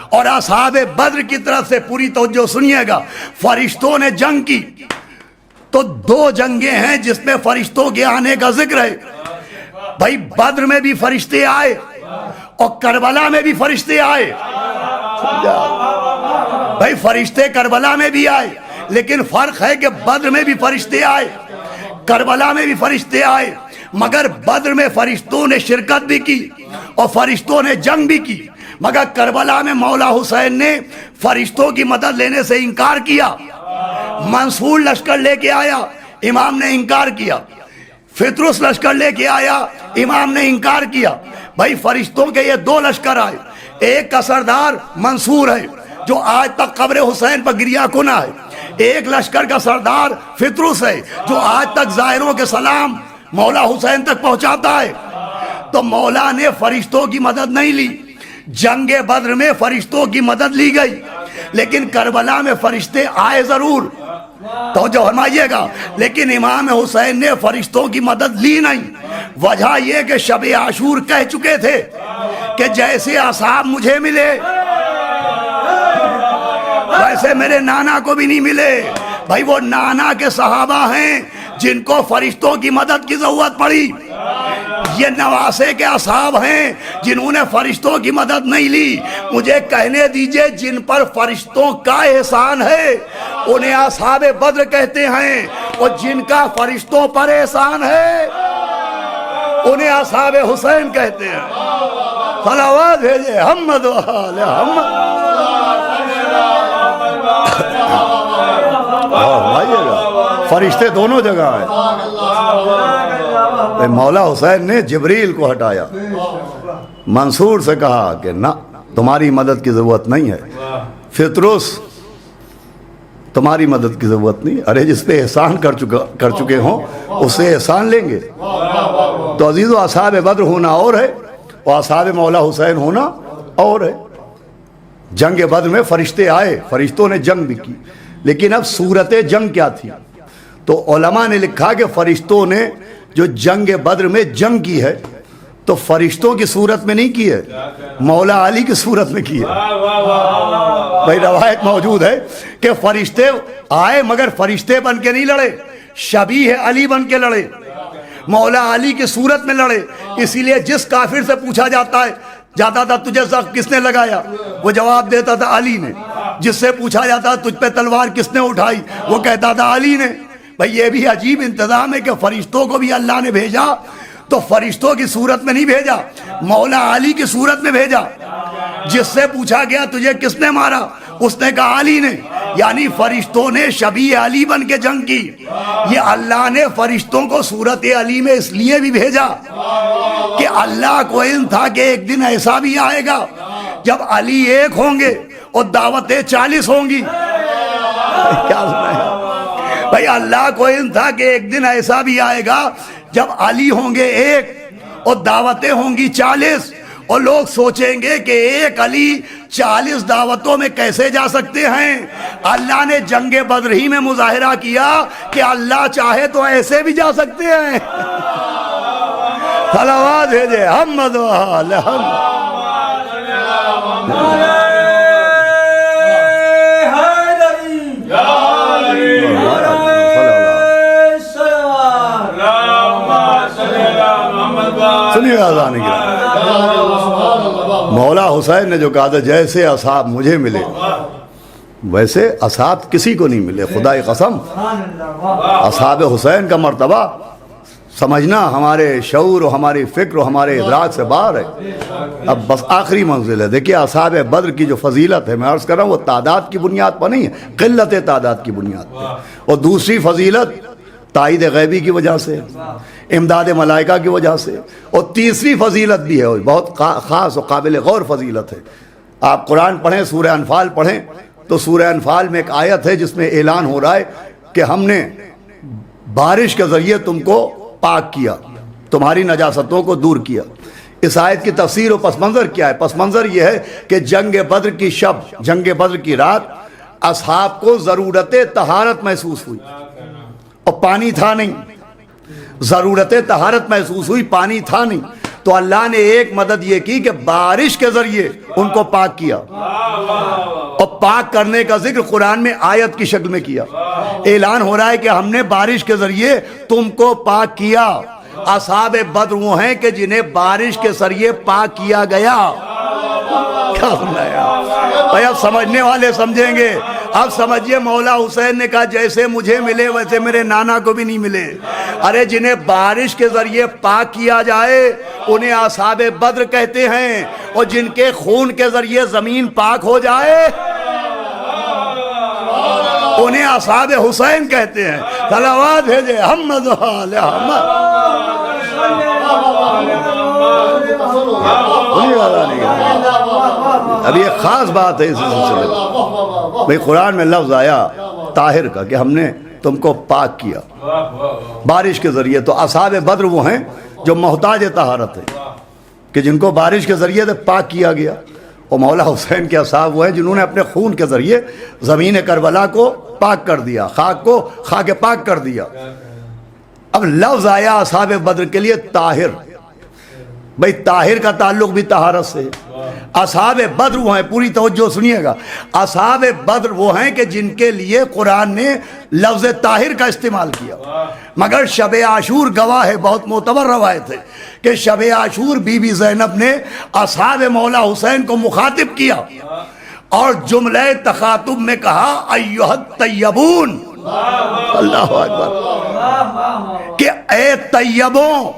Speaker 2: اور اصحاب بدر کی طرف سے پوری توجہ سنیے گا، فرشتوں نے جنگ کی۔ تو دو جنگیں ہیں جس میں فرشتوں کے آنے کا ذکر ہے۔ بھائی بدر میں بھی فرشتے آئے اور کربلا میں بھی فرشتے آئے۔ بھائی فرشتے کربلا میں بھی آئے، لیکن فرق ہے کہ بدر میں بھی فرشتے آئے، کربلا میں بھی فرشتے آئے، مگر بدر میں فرشتوں نے شرکت بھی کی اور فرشتوں نے جنگ بھی کی، مگر کربلا میں مولا حسین نے فرشتوں کی مدد لینے سے انکار کیا۔ منصور لشکر لے کے آیا، امام نے انکار کیا۔ فطرس لشکر لے کے آیا، امام نے انکار کیا۔ بھائی فرشتوں کے یہ دو لشکر آئے، ایک کا سردار منصور ہے جو آج تک قبر حسین پر گریہ کنا ہے، ایک لشکر کا سردار فطرس ہے جو آج تک زائروں کے سلام مولا حسین تک پہنچاتا ہے۔ تو مولا نے فرشتوں کی مدد نہیں لی۔ جنگ بدر میں فرشتوں کی مدد لی گئی، لیکن کربلا میں فرشتے آئے ضرور، توجہ فرمائیے گا، لیکن امام حسین نے فرشتوں کی مدد لی نہیں۔ وجہ یہ کہ شب عاشور کہہ چکے تھے کہ جیسے اصحاب مجھے ملے ویسے میرے نانا کو بھی نہیں ملے۔ بھائی وہ نانا کے صحابہ ہیں جن کو فرشتوں کی مدد کی ضرورت پڑی، یہ نواسے کے اصحاب ہیں جنہوں نے فرشتوں کی مدد نہیں لی۔ مجھے کہنے دیجئے جن پر فرشتوں کا احسان ہے انہیں اصحاب بدر کہتے ہیں، اور جن کا فرشتوں پر احسان ہے انہیں اصحاب حسین کہتے ہیں۔ صلوات بھیجے محمد و آل محمد۔ فرشتے دونوں جگہ ہیں۔ مولا حسین نے جبریل کو ہٹایا، منصور سے کہا کہ نہ، تمہاری مدد کی ضرورت نہیں ہے، فطروس تمہاری مدد کی ضرورت نہیں۔ ارے جس پہ احسان کر چکے ہوں اس سے احسان لیں گے۔ تو عزیزو، اصحاب بدر ہونا اور ہے اور اصحاب مولا حسین ہونا اور ہے۔ جنگ بدر میں فرشتے آئے، فرشتوں نے جنگ بھی کی، لیکن اب صورت جنگ کیا تھی؟ تو علماء نے لکھا کہ فرشتوں نے جو جنگ بدر میں جنگ کی ہے تو فرشتوں کی صورت میں نہیں کی ہے، مولا علی کی صورت میں کی ہے۔ بھائی روایت موجود ہے کہ فرشتے آئے مگر فرشتے بن کے نہیں لڑے، شبیہ علی بن کے لڑے، مولا علی کی صورت میں لڑے۔ اسی لیے جس کافر سے پوچھا جاتا تھا تجھے زخم کس نے لگایا، وہ جواب دیتا تھا علی نے۔ جس سے پوچھا جاتا تجھ پہ تلوار کس نے اٹھائی، وہ کہتا تھا علی نے۔ بھئی یہ بھی عجیب انتظام ہے کہ فرشتوں کو بھی اللہ نے بھیجا تو فرشتوں کی صورت میں نہیں بھیجا، مولا علی کی صورت میں بھیجا۔ جس سے پوچھا گیا تجھے کس نے مارا، اس نے کہا علی نے۔ یعنی فرشتوں نے شبیہ علی بن کے جنگ کی۔ یہ اللہ نے فرشتوں کو صورت علی میں اس لیے بھی بھیجا کہ اللہ کو علم تھا کہ ایک دن ایسا بھی آئے گا جب علی ایک ہوں گے اور دعوتیں 40 ہوں گی۔ کیا سنا ہے بھائی؟ اللہ کو علم تھا کہ ایک دن ایسا بھی آئے گا جب علی ہوں گے ایک اور دعوتیں ہوں گی 40، اور لوگ سوچیں گے کہ ایک علی 40 دعوتوں میں کیسے جا سکتے ہیں۔ اللہ نے جنگ بدر ہی میں مظاہرہ کیا کہ اللہ چاہے تو ایسے بھی جا سکتے ہیں۔ صلوات بھیجے محمد و آل محمد۔ سنیے آزان کی مولا حسین نے جو کہا تھا جیسے اصحاب مجھے ملے ویسے اصحاب کسی کو نہیں ملے، خدا کی قسم۔ اصحاب حسین کا مرتبہ سمجھنا ہمارے شعور و ہماری فکر و ہمارے ادراک سے باہر ہے۔ اب بس آخری منزل ہے۔ دیکھیے اصحاب بدر کی جو فضیلت ہے، میں عرض کر رہا ہوں، وہ تعداد کی بنیاد پر نہیں ہے، قلت تعداد کی بنیاد پر۔ اور دوسری فضیلت تائید غیبی کی وجہ سے، امداد ملائکہ کی وجہ سے، اور تیسری فضیلت بھی ہے، بہت خاص و قابل غور فضیلت ہے۔ آپ قرآن پڑھیں، سورہ انفال پڑھیں تو سورہ انفال میں ایک آیت ہے جس میں اعلان ہو رہا ہے کہ ہم نے بارش کے ذریعے تم کو پاک کیا، تمہاری نجاستوں کو دور کیا۔ اس آیت کی تفسیر و پس منظر کیا ہے؟ پس منظر یہ ہے کہ جنگ بدر کی شب، جنگ بدر کی رات، اصحاب کو ضرورت طہارت محسوس ہوئی اور پانی تھا نہیں، ضرورت طہارت محسوس ہوئی، پانی تھا نہیں، تو اللہ نے ایک مدد یہ کی کہ بارش کے ذریعے ان کو پاک کیا، اور پاک کرنے کا ذکر قرآن میں آیت کی شکل میں کیا۔ اعلان ہو رہا ہے کہ ہم نے بارش کے ذریعے تم کو پاک کیا۔ اصحاب بدر وہ ہیں کہ جنہیں بارش کے ذریعے پاک کیا گیا۔ کیا سمجھایا بھائی؟ اب سمجھنے والے سمجھیں گے۔ اب سمجھئے مولا حسین نے کہا جیسے مجھے ملے ویسے میرے نانا کو بھی نہیں ملے۔ ارے جنہیں بارش کے ذریعے پاک کیا جائے انہیں اصحاب بدر کہتے ہیں، اور جن کے خون کے ذریعے زمین پاک ہو جائے انہیں اصحاب حسین کہتے ہیں۔ صلوات بھیجے محمد و آل محمد۔ اب یہ خاص بات ہے اس سلسلے میں، بھئی قرآن میں لفظ آیا طاہر کا کہ ہم نے تم کو پاک کیا بارش کے ذریعے۔ تو اصحاب بدر وہ ہیں جو محتاج طہارت ہے، کہ جن کو بارش کے ذریعے سے پاک کیا گیا، اور مولا حسین کے اصحاب وہ ہیں جنہوں نے اپنے خون کے ذریعے زمین کربلا کو پاک کر دیا، خاک کو خاک پاک کر دیا۔ اب لفظ آیا اصحاب بدر کے لیے طاہر۔ بھئی طاہر کا تعلق بھی طہارت سے ہے۔ اصحاب بدر وہ ہیں، پوری توجہ سنیے گا، اصحاب بدر وہ ہیں کہ جن کے لیے قرآن نے لفظ طاہر کا استعمال کیا، مگر شب عاشور گواہ ہے، بہت معتبر روایت ہے کہ شب عاشور بی بی زینب نے اصحاب مولا حسین کو مخاطب کیا اور جملہ تخاطب میں کہا ایھا الطیبون، اللہ اکبر، کہ اے طیبوں۔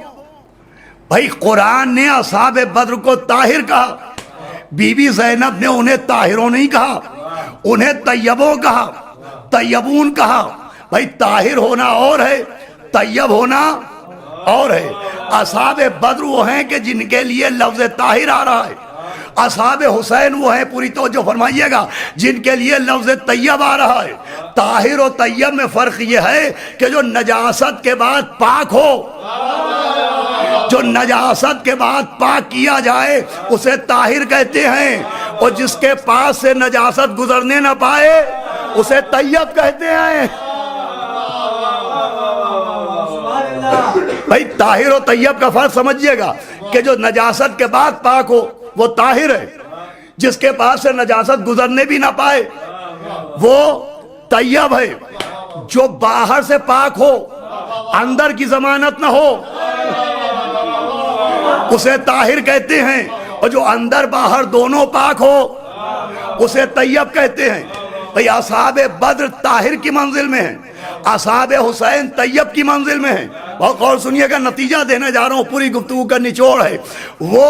Speaker 2: بھائی قرآن نے اصحاب بدر کو طاہر کہا، بی بی زینب نے انہیں طاہروں نہیں کہا، انہیں طیبوں کہا، طیبون کہا۔ بھائی طاہر ہونا اور ہے، طیب ہونا اور ہے۔ اصحاب بدر وہ ہیں کہ جن کے لیے لفظ طاہر آ رہا ہے، اصحاب حسین وہ ہیں، پوری توجہ فرمائیے گا، جن کے لیے لفظ طیب آ رہا ہے۔ طاہر و طیب میں فرق یہ ہے کہ جو نجاست کے بعد پاک ہو، جو نجاست کے بعد پاک کیا جائے اسے طاہر کہتے ہیں، اور جس کے پاس سے نجاست گزرنے نہ پائے اسے طیب کہتے ہیں۔ بھائی طاہر و طیب کا فرق سمجھیے گا کہ جو نجاست کے بعد پاک ہو وہ طاہر ہے، جس کے پاس سے نجاست گزرنے بھی نہ پائے وہ طیب ہے۔ جو باہر سے پاک ہو، اندر کی ضمانت نہ ہو، اسے طاہر کہتے ہیں، اور جو اندر باہر دونوں پاک ہو اسے طیب کہتے ہیں۔ بھئی اصحاب بدر طاہر کی منزل میں ہیں، اصحاب حسین طیب کی منزل میں ہیں۔ بہت غور سنیے گا، نتیجہ دینے جا رہا ہوں، پوری گفتگو کا نچوڑ ہے۔ وہ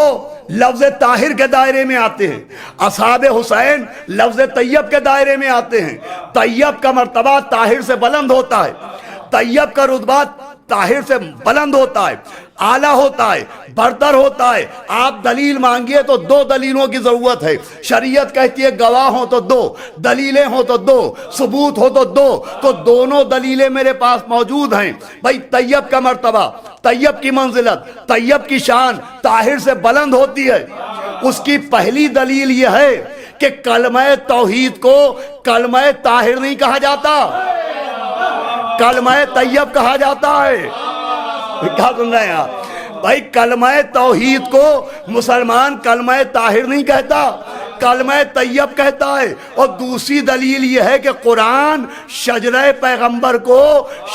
Speaker 2: لفظ طاہر کے دائرے میں آتے ہیں، اصحاب حسین لفظ طیب کے دائرے میں آتے ہیں۔ طیب کا مرتبہ طاہر سے بلند ہوتا ہے، طیب کا رتبہ طاہر سے بلند ہوتا ہے، اعلیٰ ہوتا ہے، برتر ہوتا ہے۔ آپ دلیل مانگیے تو دو دلیلوں کی ضرورت ہے، شریعت کہتی ہے گواہ ہوں تو دو، دلیلیں ہوں تو دو، ثبوت ہو تو دو، تو دونوں دلیلیں میرے پاس موجود ہیں۔ بھائی طیب کا مرتبہ، طیب کی منزلت، طیب کی شان طاہر سے بلند ہوتی ہے۔ اس کی پہلی دلیل یہ ہے کہ کلمہ توحید کو کلمہ طاہر نہیں کہا جاتا، کلمہ طیب کہا جاتا ہے۔ کیا سن رہے ہیں آپ؟ بھائی کلمہ توحید کو مسلمان کلمہ طاہر نہیں کہتا، کلمہ طیب کہتا ہے۔ اور دوسری دلیل یہ ہے کہ قرآن شجرہ پیغمبر کو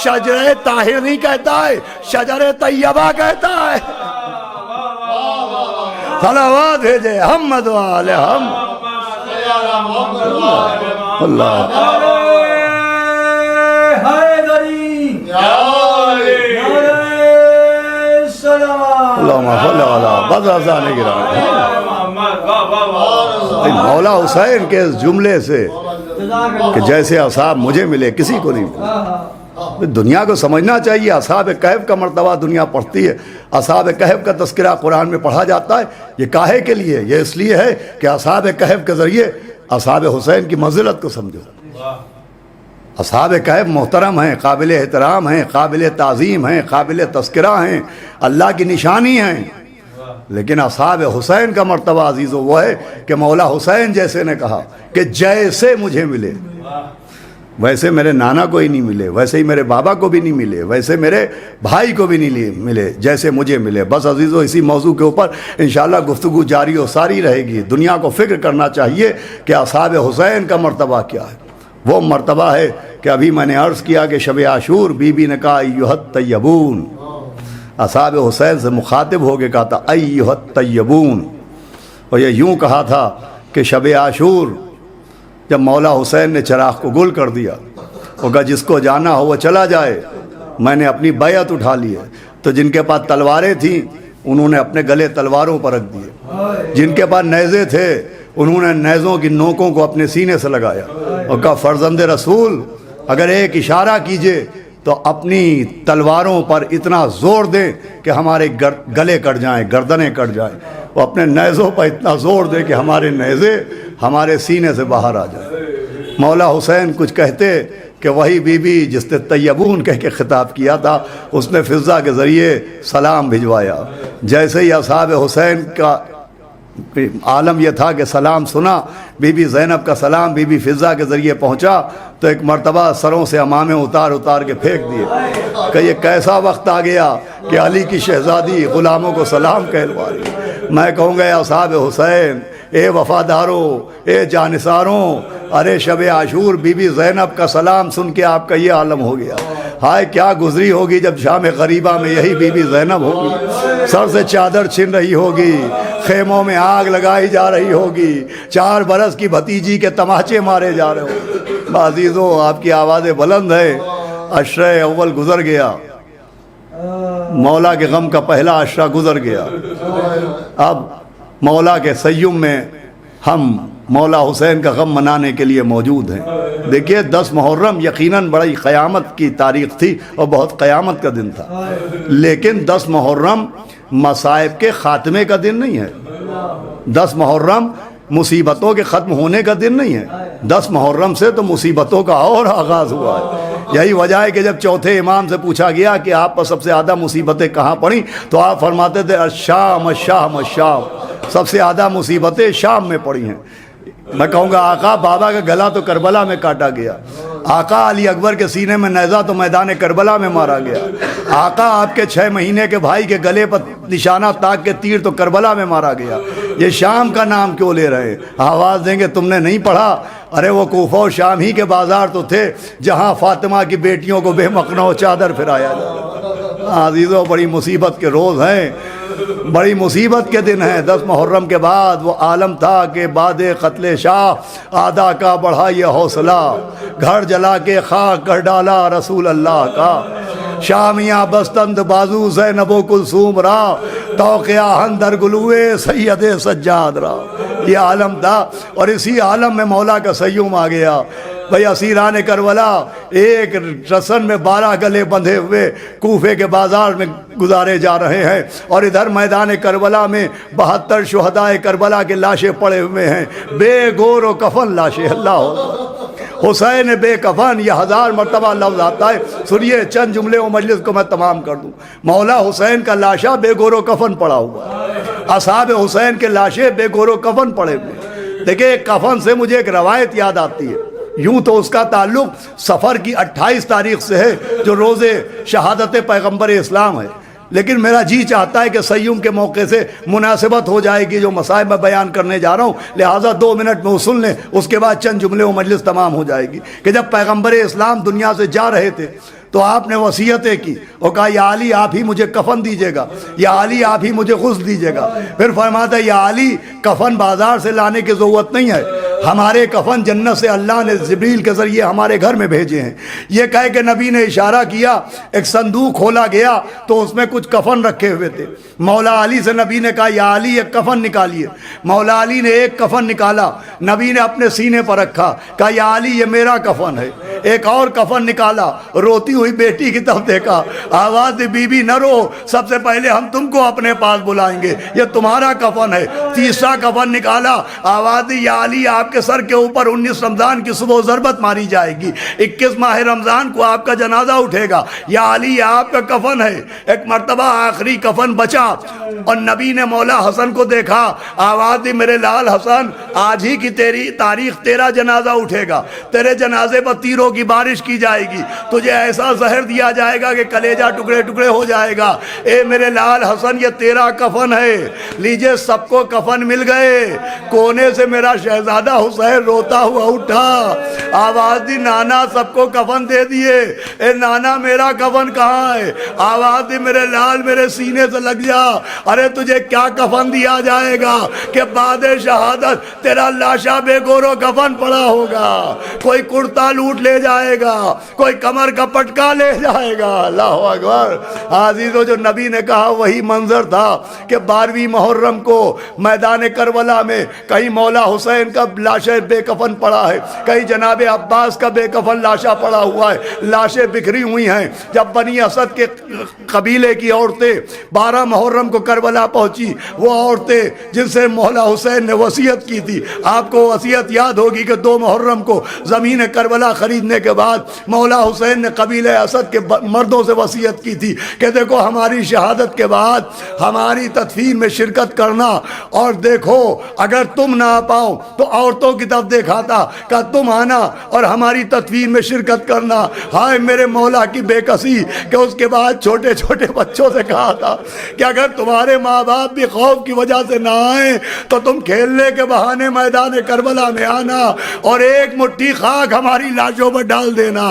Speaker 2: شجرہ طاہر نہیں کہتا ہے، شجرہ طیبہ کہتا ہے۔ صلوات بھیجے محمد والے ہم اللہ مولا حسین کے اس جملے سے کہ جیسے اصحاب مجھے ملے کسی کو نہیں ملے، دنیا کو سمجھنا چاہیے۔ اصحاب کہف کا مرتبہ دنیا پڑھتی ہے، اصحاب کہف کا تذکرہ قرآن میں پڑھا جاتا ہے۔ یہ کاہے کے لیے؟ یہ اس لیے ہے کہ اصحاب کہف کے ذریعے اصحاب حسین کی منزلت کو سمجھو۔ اصحاب کہف محترم ہیں، قابل احترام ہیں، قابل تعظیم ہیں، قابل تذکرہ ہیں، اللہ کی نشانی ہیں، لیکن اصحاب حسین کا مرتبہ عزیزو وہ ہے کہ مولا حسین جیسے نے کہا کہ جیسے مجھے ملے ویسے میرے نانا کو ہی نہیں ملے، ویسے ہی میرے بابا کو بھی نہیں ملے، ویسے میرے بھائی کو بھی نہیں ملے، جیسے مجھے ملے۔ بس عزیزو اسی موضوع کے اوپر انشاءاللہ گفتگو جاری و ساری رہے گی۔ دنیا کو فکر کرنا چاہیے کہ اصحاب حسین کا مرتبہ کیا ہے۔ وہ مرتبہ ہے کہ ابھی میں نے عرض کیا کہ شب عاشور بی بی نے کہا ایھا الطیبون، اصحاب حسین سے مخاطب ہو کے کہا تھا ایھا الطیبون، اور یہ یوں کہا تھا کہ شب عاشور جب مولا حسین نے چراغ کو گل کر دیا، وہ کہا جس کو جانا ہو وہ چلا جائے، میں نے اپنی بیعت اٹھا لی ہے۔ تو جن کے پاس تلواریں تھیں انہوں نے اپنے گلے تلواروں پر رکھ دیے، جن کے پاس نیزے تھے انہوں نے نیزوں کی نوکوں کو اپنے سینے سے لگایا اور کہا فرزند رسول اگر ایک اشارہ کیجئے تو اپنی تلواروں پر اتنا زور دیں کہ ہمارے گلے کٹ جائیں، گردنیں کٹ جائیں، وہ اپنے نیزوں پر اتنا زور دیں کہ ہمارے نیزے ہمارے سینے سے باہر آ جائیں۔ مولا حسین کچھ کہتے کہ وہی بی بی جس نے طیبون کہہ کے خطاب کیا تھا اس نے فضا کے ذریعے سلام بھجوایا۔ جیسے ہی اصحاب حسین کا عالم یہ تھا کہ سلام سنا، بی بی زینب کا سلام بی بی فضا کے ذریعے پہنچا تو ایک مرتبہ سروں سے عمامے اتار اتار کے پھینک دیے کہ یہ کیسا وقت آ گیا کہ علی کی شہزادی غلاموں کو سلام کہلوا رہی۔ میں کہوں گا اصحاب حسین اے وفاداروں، اے جانثاروں، ارے شب عاشور بی بی زینب کا سلام سن کے آپ کا یہ عالم ہو گیا۔ ہائے کیا گزری ہوگی جب شام غریبہ میں یہی بی بی زینب ہوگی، سر سے چادر چھن رہی ہوگی، خیموں میں آگ لگائی جا رہی ہوگی، 4 برس کی بھتیجی کے تماچے مارے جا رہے ہوں۔ عزیزوں آپ کی آوازیں بلند ہے۔ عشرہ اول گزر گیا، مولا کے غم کا پہلا عشرہ گزر گیا، اب مولا کے سیوم میں ہم مولا حسین کا غم منانے کے لیے موجود ہیں۔ دیکھیے 10 محرم یقیناً بڑی قیامت کی تاریخ تھی اور بہت قیامت کا دن تھا، لیکن 10 محرم مصائب کے خاتمے کا دن نہیں ہے، 10 محرم مصیبتوں کے ختم ہونے کا دن نہیں ہے، 10 محرم سے تو مصیبتوں کا اور آغاز ہوا ہے۔ یہی وجہ ہے کہ جب چوتھے امام سے پوچھا گیا کہ آپ پر سب سے زیادہ مصیبتیں کہاں پڑیں تو آپ فرماتے تھے الشام الشام الشام، سب سے زیادہ مصیبتیں شام میں پڑی ہیں۔ میں کہوں گا آقا بابا کا گلا تو کربلا میں کاٹا گیا، آقا علی اکبر کے سینے میں نیزہ تو میدان کربلا میں مارا گیا، آقا آپ کے 6 مہینے کے بھائی کے گلے پر نشانہ تاک کے تیر تو کربلا میں مارا گیا، یہ شام کا نام کیوں لے رہے ہیں؟ آواز دیں گے تم نے نہیں پڑھا، ارے وہ کوفہ و شام ہی کے بازار تو تھے جہاں فاطمہ کی بیٹیوں کو بے مقنع و چادر پھرایا جاتا۔ عزیزوں بڑی مصیبت کے روز ہیں، بڑی مصیبت کے دن ہیں۔ 10 محرم کے بعد وہ عالم تھا کہ بعد قتل شاہ آدھا کا بڑھا یہ حوصلہ، گھر جلا کے خاک کر ڈالا رسول اللہ کا، شامیاں بستند بازو زینب و کلثوم را، توقع آہن در گلوے سید سجاد را۔ یہ عالم تھا اور اسی عالم میں مولا کا سیوم آ گیا۔ بھئی اسیران کربلا ایک رسن میں 12 گلے بندھے ہوئے کوفے کے بازار میں گزارے جا رہے ہیں، اور ادھر میدان کربلا میں 72 شہدائے کربلا کے لاشیں پڑے ہوئے ہیں، بے گور و کفن لاشیں۔ اللہ حسین بے کفن، یہ 1000 مرتبہ لفظ آتا ہے، سنیے چند جملے و مجلس کو میں تمام کر دوں۔ مولا حسین کا لاشا بے گور و کفن پڑا ہوا ہے، اصحاب حسین کے لاشیں بے گور و کفن پڑے ہوئے۔ دیکھیں کفن سے مجھے ایک روایت یاد آتی ہے، یوں تو اس کا تعلق سفر کی 28 تاریخ سے ہے جو روز شہادت پیغمبر اسلام ہے، لیکن میرا جی چاہتا ہے کہ سیوم کے موقع سے مناسبت ہو جائے گی جو مسائل میں بیان کرنے جا رہا ہوں، لہٰذا 2 منٹ میں سن لیں، اس کے بعد چند جملے و مجلس تمام ہو جائے گی۔ کہ جب پیغمبر اسلام دنیا سے جا رہے تھے تو آپ نے وصیتیں کی اور کہا یا علی آپ ہی مجھے کفن دیجیے گا، یا علی آپ ہی مجھے غسل دیجیے گا۔ پھر فرماتا ہے یا علی کفن بازار سے لانے کی ضرورت نہیں ہے، ہمارے کفن جنت سے اللہ نے جبریل کے ذریعے ہمارے گھر میں بھیجے ہیں۔ یہ کہہ کہ نبی نے اشارہ کیا، ایک صندوق کھولا گیا تو اس میں کچھ کفن رکھے ہوئے تھے۔ مولا علی سے نبی نے کہا یا علی ایک کفن نکالیے۔ مولا علی نے ایک کفن نکالا، نبی نے اپنے سینے پر رکھا، کہا یا علی یہ میرا کفن ہے۔ ایک اور کفن نکالا، روتی ہوئی بیٹی کی طرف دیکھا، آواز دی بی بی نہ رو، سب سے پہلے ہم تم کو اپنے پاس بلائیں گے، یہ تمہارا کفن ہے۔ تیسرا کفن نکالا، آواز دی یا علی آپ کے سر کے اوپر 19 رمضان کی صبح ضربت ماری جائے گی، 21 ماہ رمضان کو آپ کا جنازہ اٹھے گا، یا علی یہ آپ کا کفن ہے۔ ایک مرتبہ آخری کفن بچا اور نبی نے مولا حسن کو دیکھا، آواز دی میرے لال حسن آج ہی کی تیری تاریخ تیرا جنازہ اٹھے گا، تیرے جنازے پر تیروں کی بارش کی جائے گی، تجھے ایسا زہر دیا جائے گا کہ کلیجہ ٹکڑے ٹکڑے ہو جائے گا۔ اے میرے لال حسن یہ تیرا کفن ہے۔ لیجئے سب کو کفن مل گئے، کونے سے میرا شہزادہ حسین روتا ہوا اٹھا، آواز دی نانا سب کو کفن دے دیے، اے نانا میرا کفن کہاں ہے؟ آواز دی میرے لال میرے سینے سے لگ جا، ارے تجھے کیا کفن دیا جائے گا کہ بعد شہادت تیرا لاشا بے گور و کفن پڑا ہوگا، کوئی کرتا لوٹ لے جائے گا، کوئی کمر کا پٹکا لے جائے گا۔ اللہ اکبر۔ عزیزو جو نبی نے کہا وہی منظر تھا کہ 12ویں محرم کو میدان کربلا میں کہیں مولا حسین کا لاشیں بے کفن پڑا ہے، کہیں جناب عباس کا بے کفن لاشا پڑا ہوا ہے، لاشیں بکھری ہوئی ہیں۔ جب بنی اسد کے قبیلے کی عورتیں 12 محرم کو کربلا پہنچی، وہ عورتیں جن سے مولا حسین نے وصیت کی تھی، آپ کو وصیت یاد ہوگی کہ 2 محرم کو زمین کربلا خریدنے گزرنے کے بعد مولا حسین نے قبیلہ اسد کے مردوں سے وصیت کی تھی کہ دیکھو ہماری شہادت کے بعد ہماری تدفین میں شرکت کرنا، اور دیکھو اگر تم نہ آ پاؤ تو عورتوں کی طرف دیکھاتا کہ تم آنا اور ہماری تدفین میں شرکت کرنا۔ ہائے میرے مولا کی بے کسی کہ اس کے بعد چھوٹے چھوٹے بچوں سے کہا تھا کہ اگر تمہارے ماں باپ بھی خوف کی وجہ سے نہ آئیں تو تم کھیلنے کے بہانے میدان کربلا میں آنا اور ایک مٹھی خاک ہماری لاشوں پر ڈال دینا۔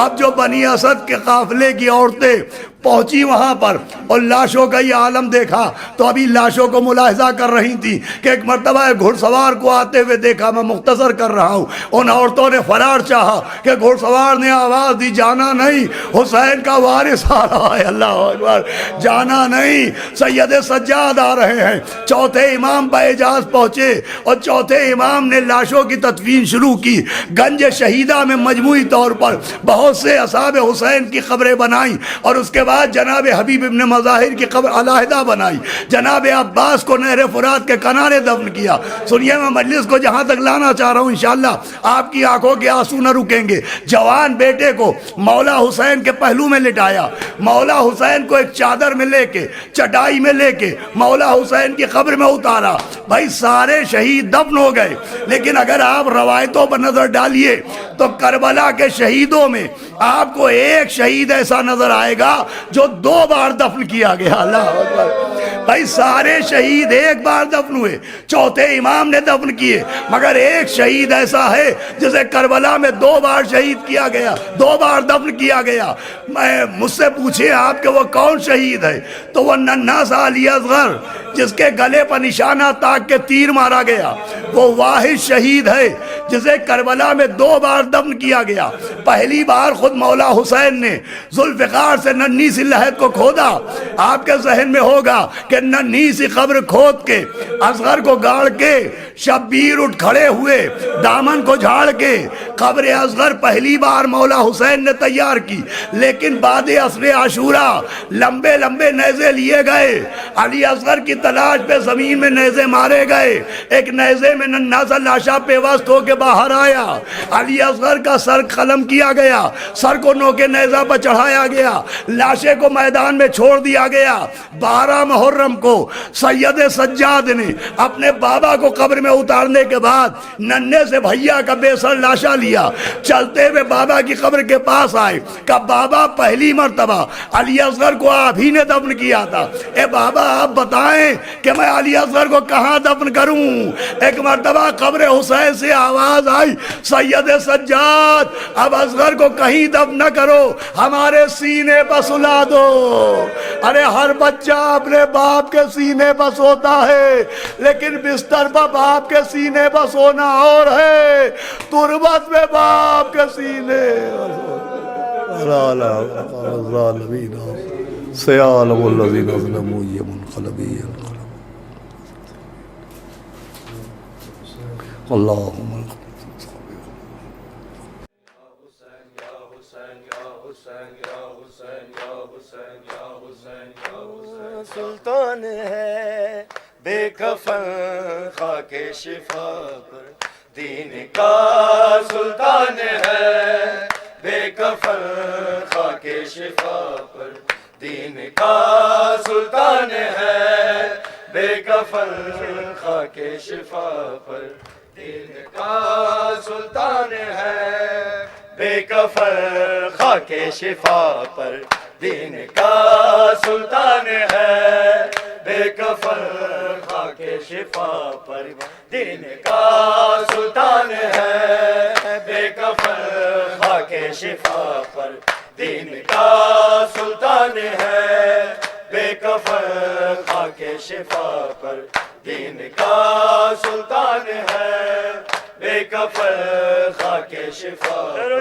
Speaker 2: اب جو بنی اسد کے قافلے کی عورتیں پہنچی وہاں پر اور لاشوں کا یہ عالم دیکھا تو ابھی لاشوں کو ملاحظہ کر رہی تھی کہ ایک مرتبہ گھڑ سوار کو آتے ہوئے دیکھا، میں مختصر کر رہا ہوں۔ ان عورتوں نے فرار چاہا کہ گھڑ سوار نے آواز دی جانا نہیں، حسین کا وارث آ رہا ہے، اللہ اکبر، جانا نہیں، سید سجاد آ رہے ہیں۔ چوتھے امام باعجاز پہنچے اور چوتھے امام نے لاشوں کی تدفین شروع کی۔ گنج شہیدہ میں مجموعی طور پر بہت سے اصحاب حسین کی قبریں بنائیں اور اس کے بعد جناب حبیب ابن مظاہر کی قبر علیحدہ بنائی۔ جناب عباس کو نہر فرات کے کنارے دفن کیا۔ سنیے میں مجلس کو جہاں تک لانا چاہ رہا ہوں، انشاءاللہ آپ کی آنکھوں کے آنسو نہ رکیں گے۔ جوان بیٹے کو مولا حسین کے پہلو میں لٹایا، مولا حسین کو ایک چادر میں لے کے، چٹائی میں لے کے مولا حسین کی قبر میں اتارا۔ بھائی سارے شہید دفن ہو گئے، لیکن اگر آپ روایتوں پر نظر ڈالیے تو کربلا کے شہیدوں میں آپ کو ایک شہید ایسا نظر آئے گا جو 2 بار دفن کیا گیا۔ اللہ اکبر، بھائی سارے شہید ایک بار دفن ہوئے، چوتھے امام نے دفن کیے، مگر ایک شہید ایسا ہے جسے کربلا میں 2 بار شہید کیا گیا، 2 بار دفن کیا گیا۔ مجھ سے پوچھے آپ کہ وہ کون شہید ہے، تو وہ ننھا سا علی اصغر جس کے گلے پر نشانہ تاک کے تیر مارا گیا، وہ واحد شہید ہے جسے کربلا میں 2 بار دفن کیا گیا۔ پہلی بار خود مولا حسین نے ذوالفقار سے ننھی سی لحد کو کھودا۔ آپ کے ذہن میں ہوگا کہ ننھی سی قبر کھود کے اصغر کو گاڑ کے شبیر اٹھ کھڑے ہوئے، دامن کو جھاڑ کے قبر اصغر پہلی بار مولا حسین نے تیار کی۔ لیکن بعد عصر عاشورہ لمبے لمبے نیزے لیے گئے، علی اصغر کی تلاش پہ زمین میں نیزے مارے گئے۔ ایک نیزے میں ننھا سا لاشا پیوست ہو کے باہر آیا، علی اصغر کا سر قلم کیا گیا، سر کو نوکے نیزہ پر چڑھایا گیا، لاشے کو میدان میں چھوڑ دیا گیا۔ 12 محرم کو سید سجاد نے اپنے بابا کو قبر میں اتارنے کے بعد ننھے سے بھیا کا بے سر لاشا لیا، چلتے ہوئے بابا کی قبر کے پاس آئے، کہا بابا پہلی مرتبہ علی اصغر کو آپ ہی نے دفن کیا تھا، اے بابا آپ بتائیں کہ میں علی اصغر کو کہاں دفن کروں؟ ایک مرتبہ قبر حسین سے آواز آئی، سید سجاد اب اصغر کو کہیں دفن نہ کرو، ہمارے سینے پر سلا دو۔ ارے ہر بچہ اپنے باپ کے سینے پر سوتا ہے، لیکن بستر پر باپ کے سینے پر سونا اور ہے، تربت میں باپ کے سینے سیالم الذین ظلموا منقلبین اللہم
Speaker 3: سلطان ہے بے کفن خاک شفا پر، دین کا سلطان ہے بے کفن خاک شفا پر، دین کا سلطان ہے بے کفن خاک شفا پر، دین کا سلطان ہے بے کفن خاک شفا پر، دین کا سلطان ہے بے کفن خاک شفا پر، دین کا سلطان ہے بے کفن خاک شفا پر، دین کا سلطان ہے بے کفن خاک شفا پر، دین کا سلطان ہے بے کفن خاک شفا پر،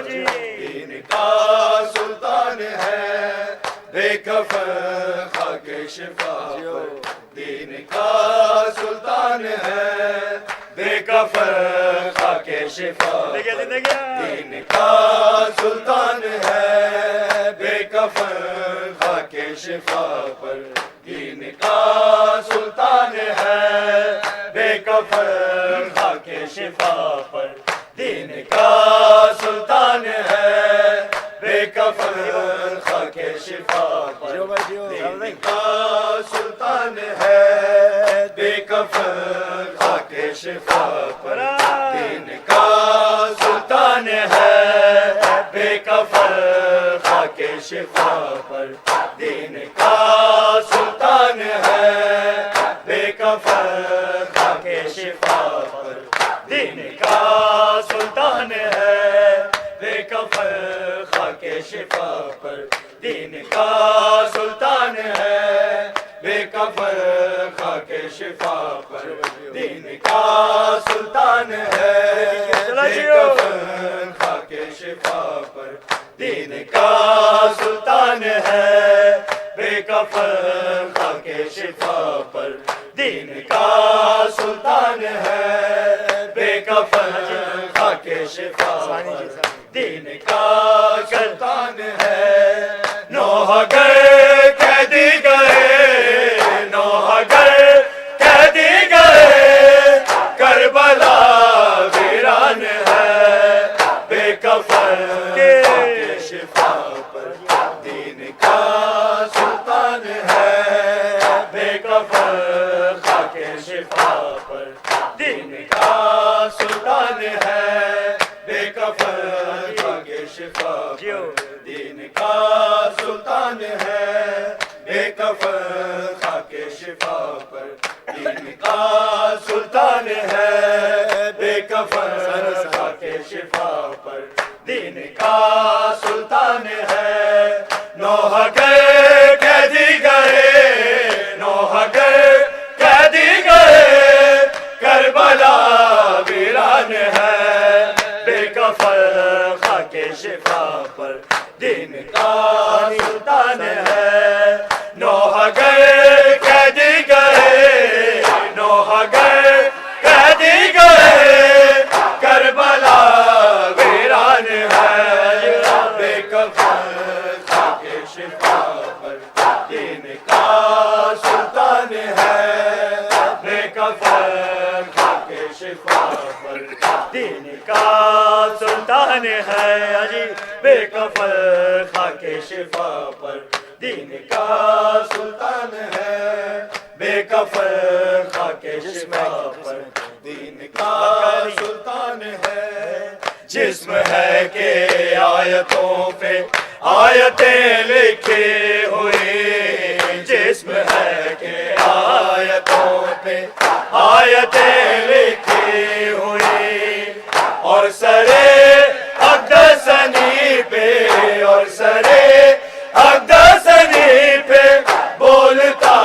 Speaker 3: دین کا سلطان ہے بے کفن خاک شفا پر، دین کا سلطان ہے بے کفن خاک شفا پر، دین کا سلطان ہے بے کفن خاک شفا پر، دین کا سلطان ہے بے کفن خاک شفا پر، دین کا سلطان ہے شفا پر دین کا سلطان ہے بے کفن خاک شفا پر دین کا سلطان ہے بے کفن خاک شفا پر دین کا سلطان ہے بے کفن خاک شفا پر دین کا سلطان ہے بے کفن خاک شفا پر دین کا سلطان ہے بے کفن خاک شفا پر دین کا سلطان ہے بے کفن خاک شفا پر دین کا سلطان ہے نوح گر قیدی گئے نوح گر قیدی گئے کربلا ویران ہے بے کفن خاک شفا پر دین کا سلطان ہے بے کفن خاک شفا پر دین کا سلطان ہے بے کفن خاک شفا پر دین کا سلطان ہے بے کفن خاک شفا پر دین کا سلطان ہے بے کفن خاک شفا پر دین کا سلطان ہے نوح گر قیدی گئے نوح گر قیدی گئے کربلا ویران ہے بے کفن خاک شفا پر دین کا سلطان ہے نوح گر قیدی گئے نوح گر قیدی گئے کربلا ویران ہے بے کفن خاک شفا پر دین کا سلطان ہے بے کفن خاک شفا پر دین کا سلطان ہے عجی بے کفن خاک شفا پر دین کا سلطان ہے بے کفن خاک شفا پر دین کا سلطان ہے جسم ہے کہ آیتوں پہ آیتیں لکھی ہوئی جسم ہے کہ آیتوں پہ آیتیں لکھی ہوئی اور سرے اقدسنی پہ اور سرے اقدسنی پہ بولتا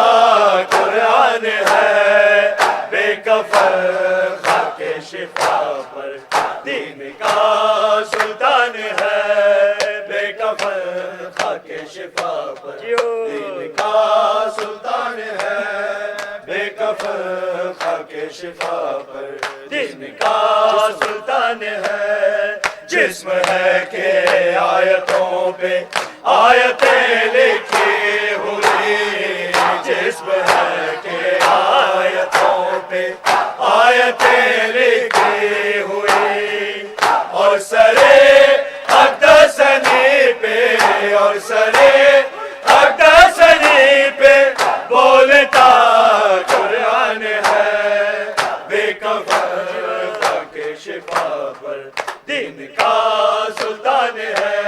Speaker 3: قرآن ہے بے کفن خاک شفا پر دین کا سلطان ہے بے کفن خاک شفا پر دین کا سلطان ہے بے کفن خاک شفا پر دین کا سلطان ہے جسم ہے کہ آیتوں پہ آیتیں لکھی ہوئی جسم ہے کہ آیتوں پہ آیتیں لکھی ہوئی اور سرے اقدسنی پہ اور سرے اقدسنی پہ بولتا قرآن ہے بے کفن خاک شفا پر دین کا سلطان ہے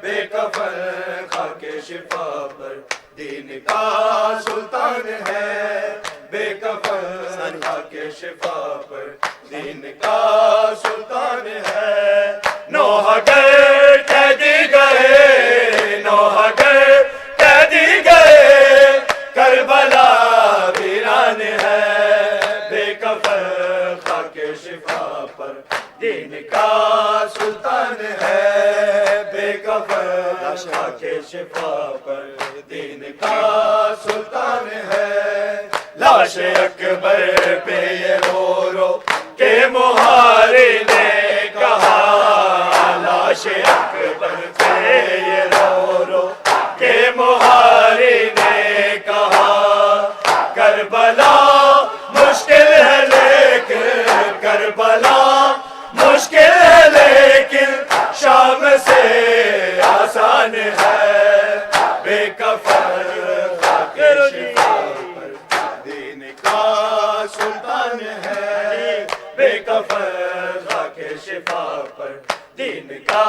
Speaker 3: بے کفن خاک شفا پر دین کا سلطان ہے بے کفن خاک شفا پر دین کا سلطان ہے نوح گر قیدی گئے نوح گر قیدی گئے کربلا ویران ہے بے کفن خاک شفا پر دین کا سلطان ہے بے کفن خاک شفا پر دین کا سلطان ہے لاش اکبر پہ یہ رو رو کہ مہاری نے کہا لاش اکبر پہ یہ رو رو کہ مہاری نے کہا کربلا مشکل ہے لیکن کربلا مشکل ہے لیکن شام سے آسان ہے بے کفن خاک شفا پر دین کا سلطان ہے بے کفن خاک شفا پر دین کا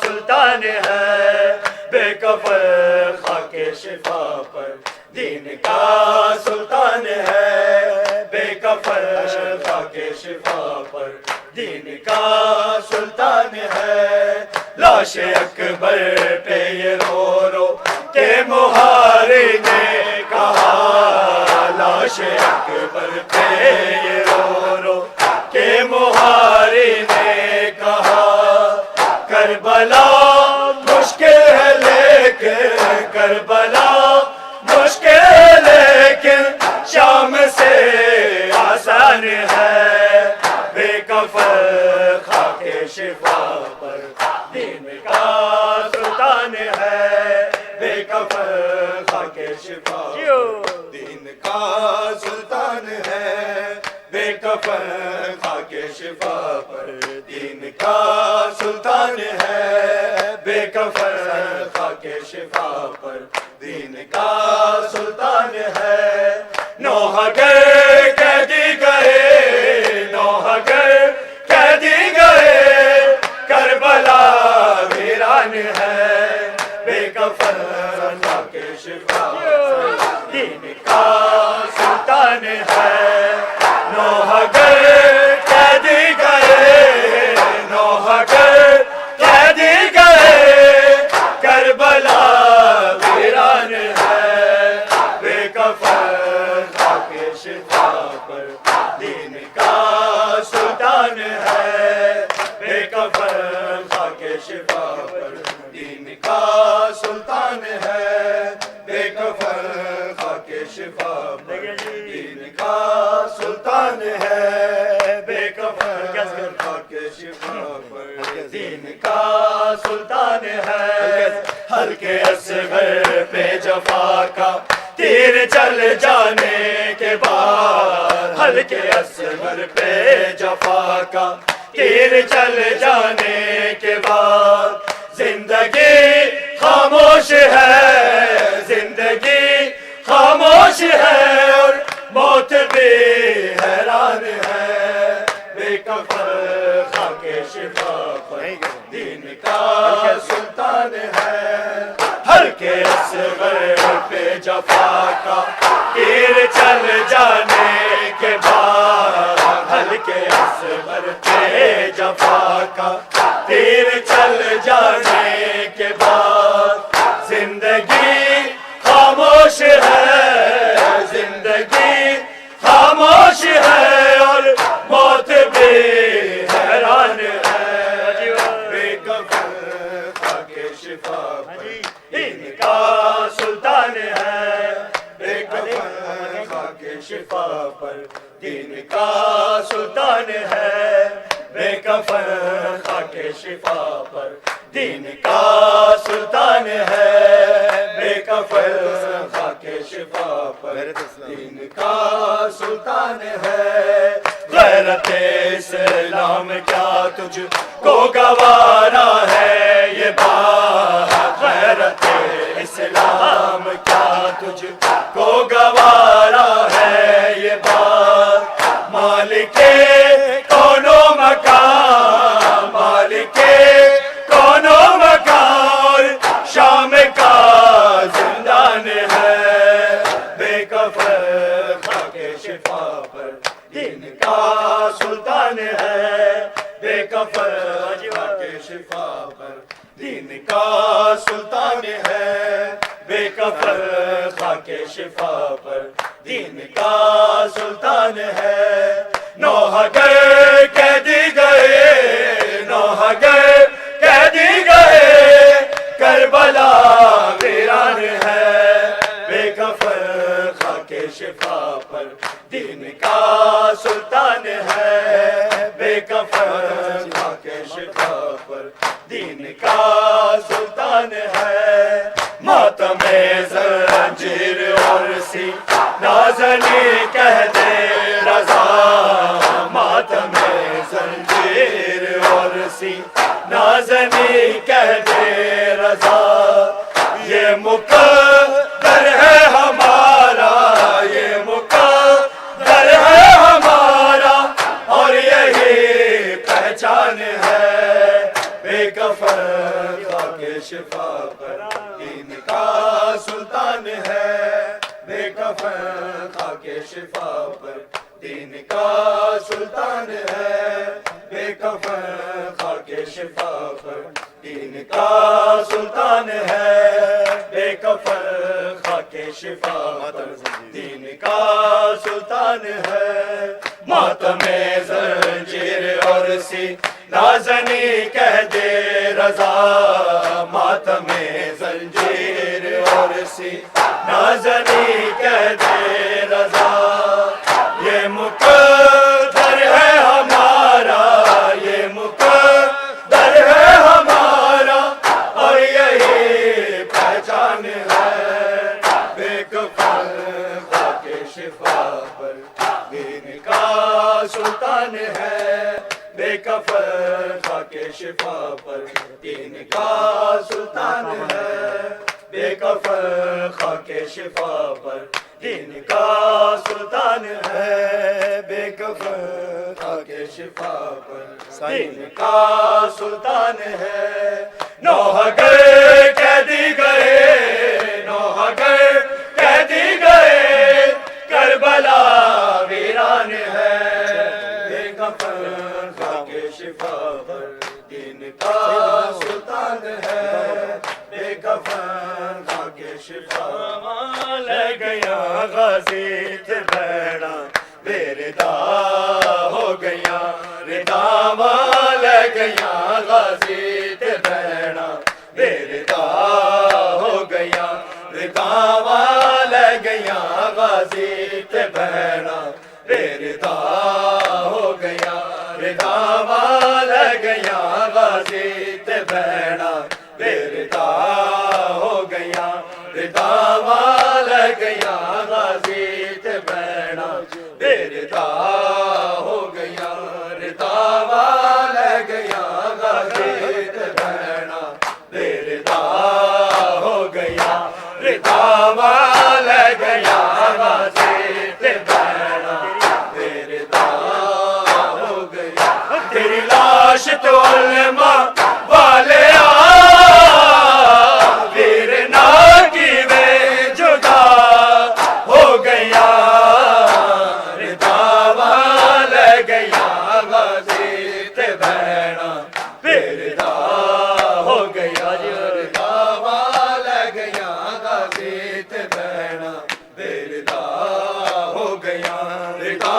Speaker 3: سلطان ہے بے کفن خاک شفا پر دین کا سلطان ہے، بے کفن خاک شفا پر دین کا سلطان ہے۔ لاش اکبر پہ یہ رو رو کہ محاری نے کہا، لاش اکبر پہ یہ رو رو کہ محاری نے کہا، کربلا مشکل ہے لیکن کربلا مشکل ہے لیکن شام سے آسان ہے، بے کفن خاک شفا پر دین کا سلطان ہے، بے کفن خاک شفا پر دین کا سلطان ہے، بے کفن خاک شفا پر دین کا سلطان ہے، بے کفن خاک شفا پر دین کا سلطان ہے۔ نوح گر قیدی گئے، نوح گر قیدی گئے، کربلا ویران ہے، بے کفن خاک شفا پر دین کا سلطان ہے۔ نوح گر قیدی گئے، نوح گر قیدی گئے، کربلا ویران ہے، بے کفن خاک شفا پر دین کا سلطان ہے، بے کفن خاک شفا پر دین کا سلطان ہے، بے کفن خاک شفا پر دین کا سلطان ہے، بے کفن خاک شفا پر دین کا سلطان ہے۔ ہلکے اصغر پہ جفا کا تیر چل جانے کے بعد، ہلکے اصغر پہ جفا کا تیر چل جانے کے بعد، زندگی خاموش ہے، زندگی خاموش ہے اور موت بھی حیران ہے، بے کفن خاک شفا پر دین کا سلطان ہے۔ ہلکے اصغر پہ جفا کا تیر چل جانے کے بعد، ہلکے اصغر پہ جفا کا تیر چل جانے کے بعد، زندگی خاموش ہے، زندگی خاموش ہے اور موت بھی حیران ہے، بے کفن خاک شفا پر دین کا سلطان ہے، بے کفن خاک شفا پر دین کا سلطان ہے، بے کفن خاک شفا پر دین کا سلطان ہے، بے کفن خاک شفا پر دین کا سلطان ہے۔ غیرت اسلام کیا تجھ کو گوارا ہے یہ بات، غیرت اسلام کیا تجھ کو گوارا ہے یہ بات، مالک کون و مکان، مالک کون و مکان شام کا زندان ہے، بے کفن خاک شفا پر دین کا سلطان ہے، بے کفن خاک شفا پر دین کا سلطان ہے، بے کفن خاک شفا پر دین کا سلطان ہے۔ نوح گر قیدی گئے، نوح گر قیدی گئے، کربلا ویران ہے، بے کفن خاک شفا پر دین کا سلطان ہے، بے کفن خاک شفا پر دین کا سلطان ہے۔ ماتم زنجیر اور سی نازنی کہہ دے رضا، ماتم زنجیر اور سی نازنی کہہ دے رضا، یہ مقدر ہے ہمارا، یہ مقدر ہے ہمارا اور یہی پہچان ہے، بے کفن خاک شفا پر دین کا سلطان ہے بے کفن خاک شفا پر دین کا سلطان ہے بے کفن خاک شفا پر دین کا سلطان ہے بے کفن خاک شفا پر دین کا سلطان ہے ماتم زنجیر اور سی نازنی کہہ دے رضا ماتم زنجیر اور سی نازنی کہہ دے رضا یہ مقدر ہے ہمارا یہ مقدر ہے ہمارا اور یہی پہچان ہے بے کفن خاک شفا پر دین کا سلطان ہے بے کفن خاک شفا پر دین کا سلطان ہے بے کفن خاک شفا پر دین کا سلطان ہے بے کفن خاک شفا پر دین کا سلطان ہے نوح گر قیدی گئے نوح گر قیدی گئے کربلا ویران ہے بے کفن خاک شفا پر دین کا سلطان ہے بے کفن خاک شفا لے گیا غازی تھے بھیڑا بے ردا ہو گیا ردا لے گیا غازی تھے بھیڑا بے ردا ہو گیا ردا لے گیا غازی تھے بھیڑا بے ردا ہو گیا ردا لے گیا غازی تھے بھیڑا بے ردا ہو گیا ردا لے گیا غازی تھے بھیڑا بے ردا ہو گیا ردا لے گیا غازی تھے بھیڑا بے ردا ہو گیا ردا لے گیا غازی تھے بھیڑا بے ردا ہو گیا تیری لاش تو علماء والے ویر نا کی وے جدا ہو گیا ردا لے گیا غازی تے بھیڑا بے ردا ہو گیا ردا لے گیا غازی تے بھیڑا بے ردا ہو گیا ردا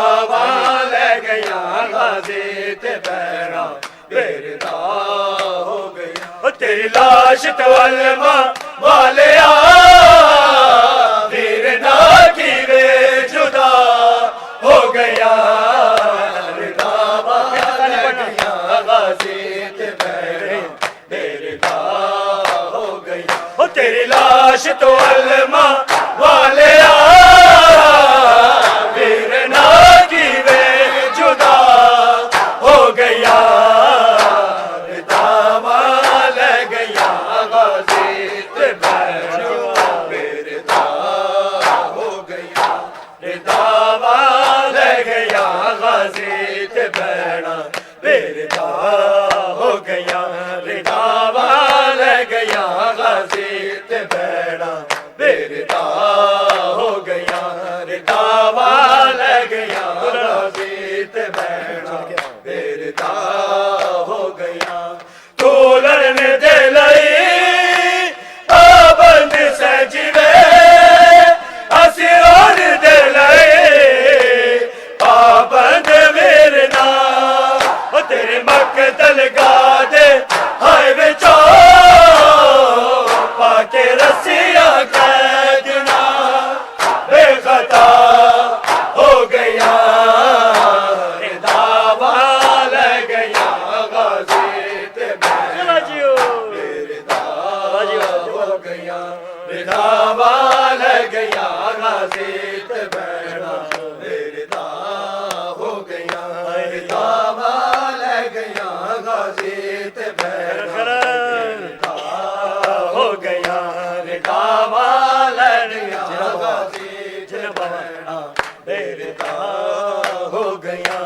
Speaker 3: لے گیا غازی تے بھیڑا بے ردا ہو گیا تیری لاش تو علماء والے ویر نا کی وے جدا ہو گیا ردا لے گیا غازی تے بھیڑا بے ردا ہو گیا تیری لاش تو علماء والے ویر نا کی وے جدا ہو گیا ردا لے گیا غازی تے بھیڑا بے ردا ہو گیا ردا لے گیا غازی تے بھیڑا بے ردا ہو گیا ردا لے گیا غازی تے بھیڑا بے ردا ہو گیا ردا لے گیا غازی تے بھیڑا بے ردا ہو گیا تو لڑنے دے لئی پابند سے جیوے اسیران دے لئی پابند ویرنا تیرے مقتل گا دے ہائے وچو پاکے رسیاں قیدنا بے خطا ہو گیا ردا لے گیا غازی تے بھیڑا بے ردا ہو گیا ردا لے گیا غازی تے بھیڑا بے ردا ہو گیا ردا لے گیا غازی تے بھیڑا ہو گیا ردا لے گیا غازی تے بھیڑا بے ردا ہو گیا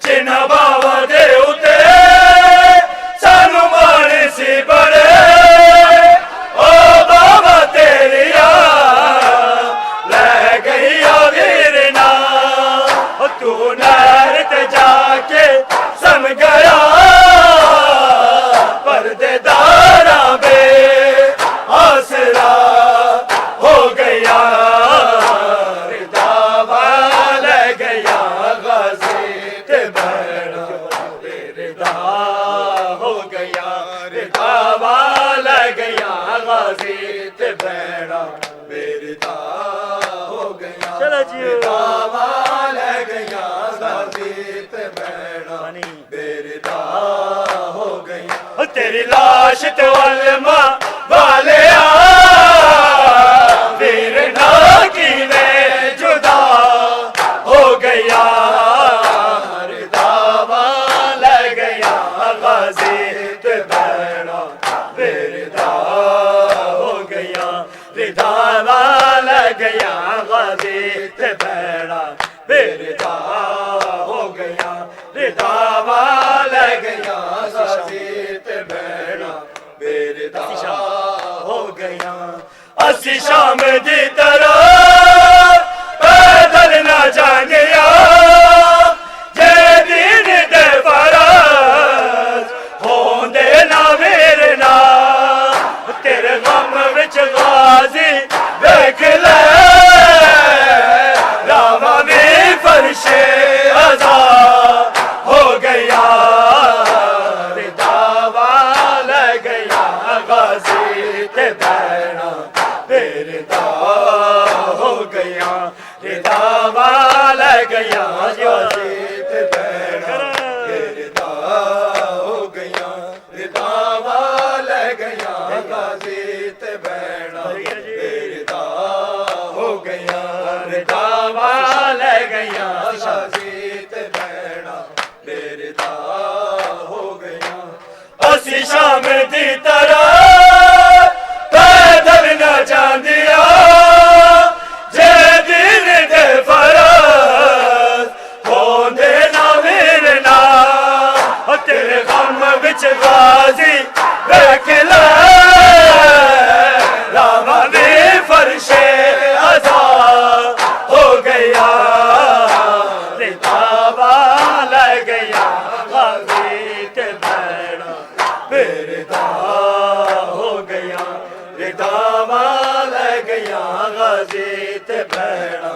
Speaker 3: جن باوا دے اتے سانو مانے سی بڑے والا گیا غازی تے بھیڑا بیرتا ہو گیا
Speaker 1: چلو جیو
Speaker 3: والا گیا غازی تے بھیڑا بیرتا ہو گیا تیری لاش تو علماء والے ویر نہ کی میں جدا ہو گیا ردا والا گیا غازی تے بھیڑا بیرتا ہو گیا ردا والا گیا غازی تے بھیڑا بیرتا ہو گیا ردا والا گیا غازی تے بھیڑا بیرتا ہو گیا اسی شام دی طرح پیدل نہ جانیا جے دین دے فراز ہوندے نہ ویرنا تیرے غم وچ غازی دیکھ لے راما بھی فرش عزا ہو گیا ردا والا گیا غازی تے بھیڑا بیرتا ہو گیا ردا والا گیا غازی تے بھیڑا بیرتا ہو گیا ردا والا گیا غازی تے بھیڑا بیرتا ہو گیا ردا والا گیا غازی تے بھیڑا بیرتا ہو گیا اسی شام دی طرح پیدل نہ جاندیا جے دین دے فراز ہوندے نہ ویرنا تیرے غم وچ غازی دیکھ لے راما بھی فرش عزا ہو گیا ردا والا گیا غازی تے بھیڑا بیرتا ہو گیا ردا والا گیا غازی تے بھیڑا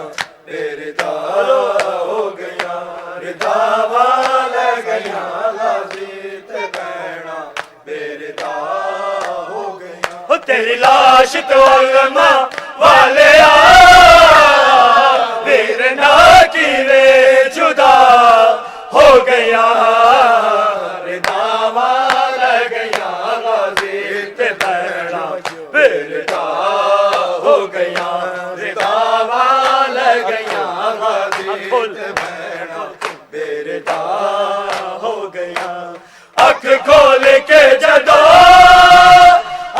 Speaker 3: بیرتا ہو گیا ردا والا گیا غازی تے بھیڑا بیرتا ہو گیا تیری لاش تو علماء والے ویر نہ کی وے جدا ہو گیا ردا والا گیا غازی تے بھیڑا بیرتا ہو گیا ردا والا گیا غازی تے بھیڑا بیرتا ہو گیا اکھ کھول کے جدو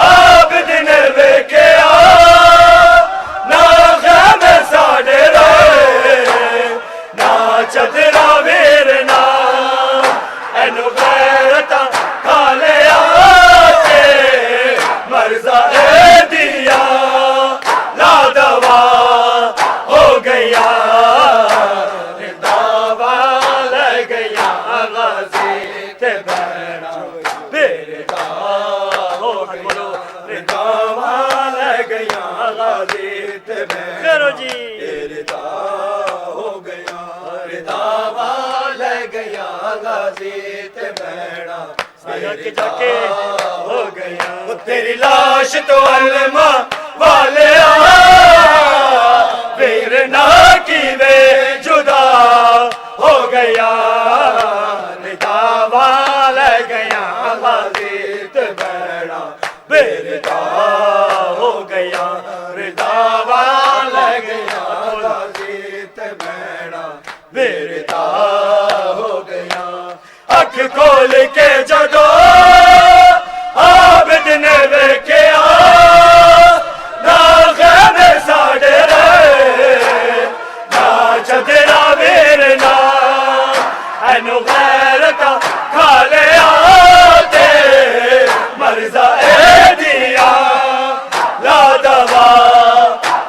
Speaker 3: عابد نے ویکھیا نہ غم ساڈے رہے نہ چدرا ویرنا اینو غیرتاں کھا لیا تے مرزا اے دیا لا دوا ہو گیا ردا والا گیا غازی تے بھیڑا بیرتا ہو گیا ردا والا گیا غازی تے بھیڑا بیرتا ہو گیا ردا والا گیا غازی تے بھیڑا بیرتا ہو گیا تیری لاش تو علماء والے ویر نہ کی وے جدا ہو گیا ردا والا گیا غازی تے بھیڑا بیرتا ہو گیا ردا والا گیا غازی تے بھیڑا بیرتا ہو گیا اکھ کھول کے جدو عابد نے ویکھیا نہ غم ساڈے رہے نہ چدرا ویرنا اینو غیرتاں کھا لیا تے مرزا اے دیا لا دوا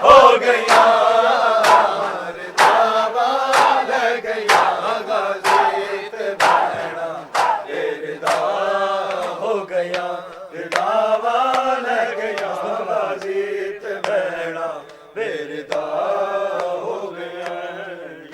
Speaker 3: ہو گیا ردا والا گیا غازی تے بھیڑا بیرتا ہو گیا ردا والا گیا غازی تے بھیڑا بیرتا ہو گیا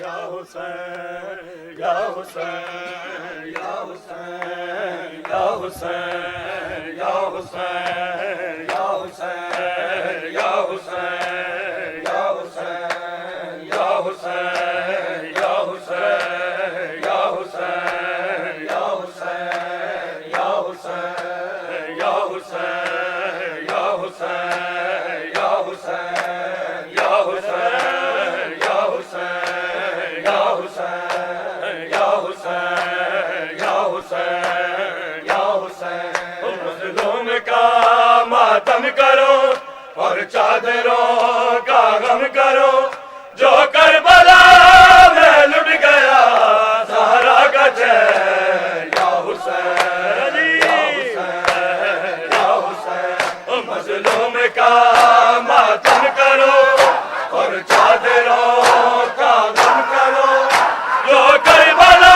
Speaker 3: یا حسین یا حسین یا حسین یا حسین یا حسین یا حسین یا حسین یا حسین یا حسین یا حسین یا حسین یا حسین یا حسین یا حسین یا حسین یا حسین یا حسین یا حسین یا حسین یا حسین یا حسین یا حسین مظلوم کا ماتم کرو اور چادروں کا غم کرو جو کربلا میں لٹ گیا زہرا کا چین یا حسین یا حسین یا حسین مظلوم کا ماتم کرو اور چادروں کا غم کرو جو کربلا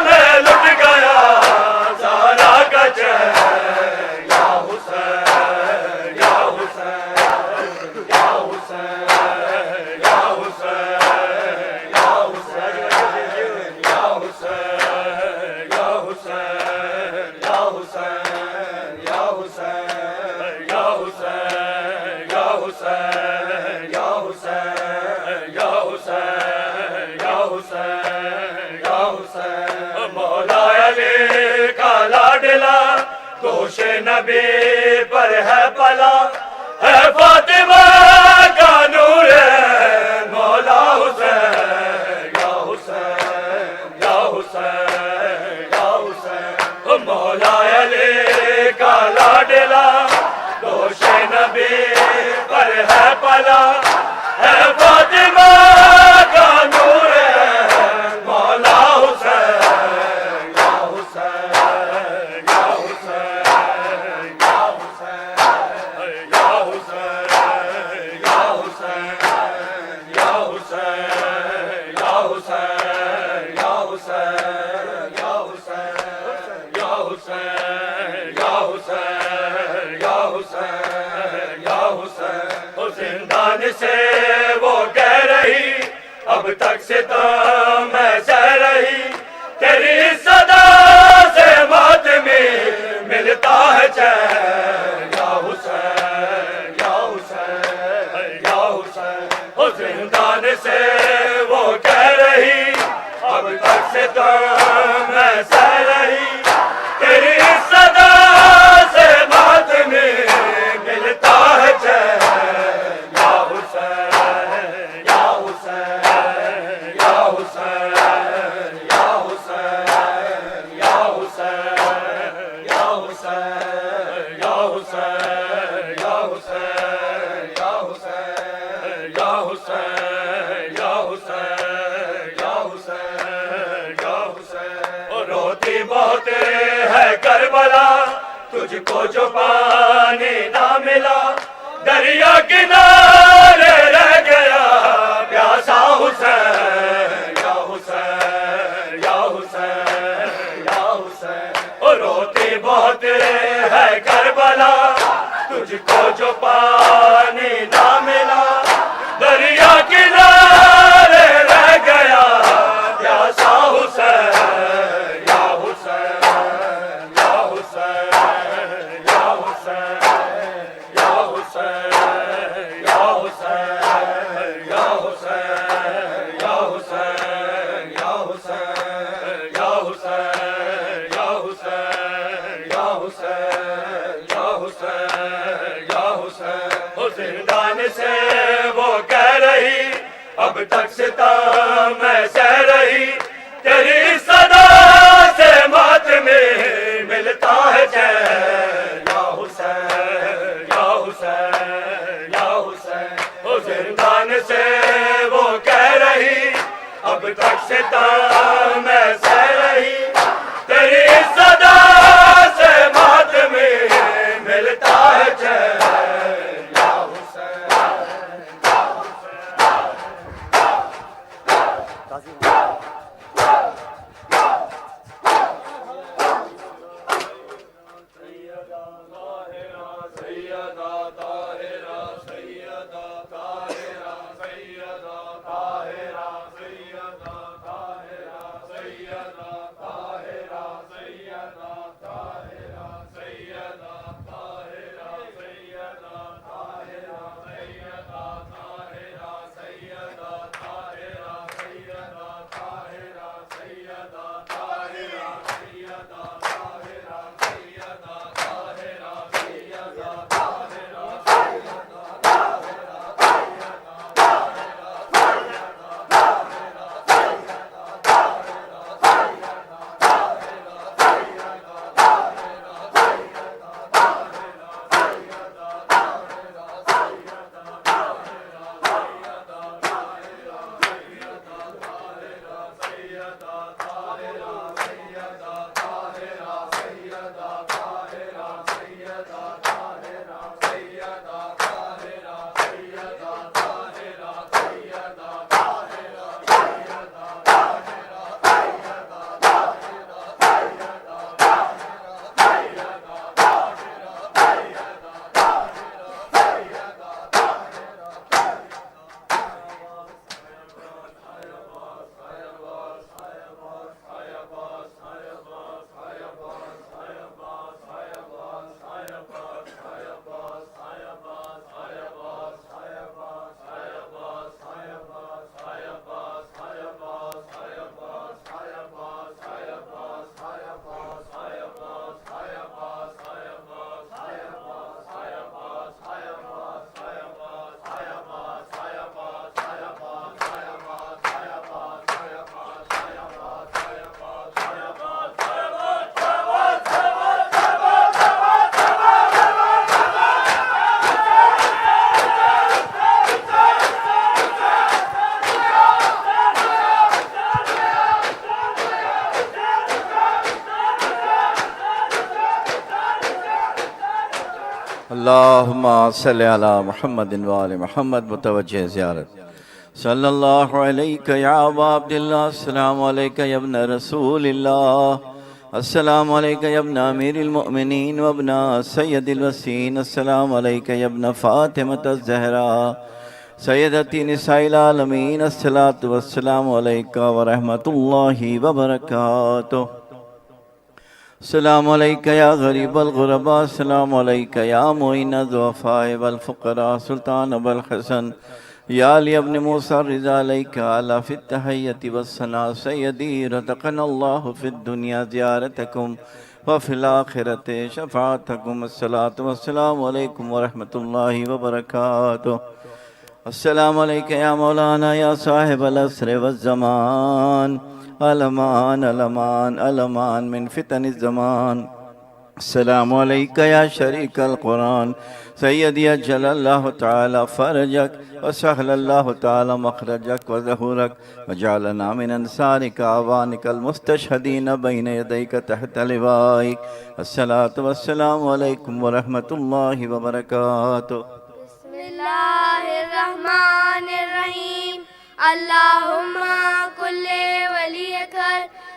Speaker 3: میں لٹ گیا زہرا کا چین یا حسین یا حسین یا حسین یا حسین یا حسین یا حسین یا حسین یا حسین یا حسین یا حسین یا حسین یا حسین یا حسین یا حسین یا حسین مولا علی کا لاڈلا دوش نبی پر ہے پلا ہے فاطمہ کا نور ہے مولا حسین یا حسین یا حسین یا حسین مولا علی کا لاڈلا دوش نبی پر ہے پلا ہے فاطمہ کا نور ہے مولا حسین یا حسین یا حسین یا حسین یا حسین یا حسین یا حسین یا حسین یا حسین یا حسین یا حسین یا حسین یا حسین یا حسین زندان سے وہ کہہ رہی اب تک ستم میں سہ رہی تیری صدا سے ماتمی ملتا ہے چین یا حسین یا حسین یا حسین زندان سے وہ کہہ رہی اب تک ستم میں سہ رہی تیری صدا سے ماتمی ملتا ہے چین یا حسین یا حسین یا حسین یا حسین یا حسین یا حسین یا حسین یا حسین یا حسین یا حسین یا حسین یا حسین یا حسین اور روتی بہت ہے کربلا تجھ کو جو پانی نہ ملا دریا کنارے رہ گیا پیاسا حسین یا حسین یا حسین یا حسین اور روتی بہت ہے کربلا تجھ کو جو پانی نہ ملا دریا کنارے رہ گیا پیاسا حسین یا حسین یا حسین یا حسین یا حسین یا حسین یا حسین یا حسین یا حسین یا حسین یا حسین یا حسین یا حسین یا حسین زندان سے وہ کہہ رہی اب تک ستم میں سہ رہی تیری صدا سے ماتمی ملتا ہے چین یا حسین یا حسین یا حسین زندان سے وہ کہہ رہی اب تک ستم میں سہ رہی تیری صدا سے ماتمی ملتا ہے چین یا حسین سیدہ طاہرہ
Speaker 4: اللہم صلی علی محمد وآل محمد متوجہ زیارت صلی اللہ علیہ یا ابا عبداللہ السلام علیکہ یا ابن رسول اللہ السلام علیکہ یا ابن امیر المؤمنین و ابن سید الوسین السلام علیکہ یا ابن فاطمۃ الزہراء سیدتی نساء العالمین الصلاۃ والسلام علیکہ ورحمۃ اللہ وبرکاتہ السلام علیکہ یا غریب الغرباء السلام علیکہ یا معین الضعفاء والفقراء سلطان ابو الحسن یا علی ابن موسیٰ الرضا علیکہ علی فی التحیت والثناء سیدی رزقنا اللہ فی الدنیا زیارتکم وفی الآخرت شفاعتکم الصلاۃ والسلام علیکم ورحمۃ اللہ وبرکاتہ السلام علیکہ یا مولانا یا صاحب العصر والزمان الامان الامان الامان من فتن الزمان السلام علیکہ یا شریک القرآن سیدی اجل اللہ تعالی فرجک وسہل اللہ تعالی مخرجک وظہورک وجعلنا من انصارک اعوانک المستشہدین بین یدیک تحت لوائک الصلاۃ والسلام علیکم ورحمۃ اللہ وبرکاتہ
Speaker 5: بسم اللہ الرحمن الرحیم اللہم کل ولیک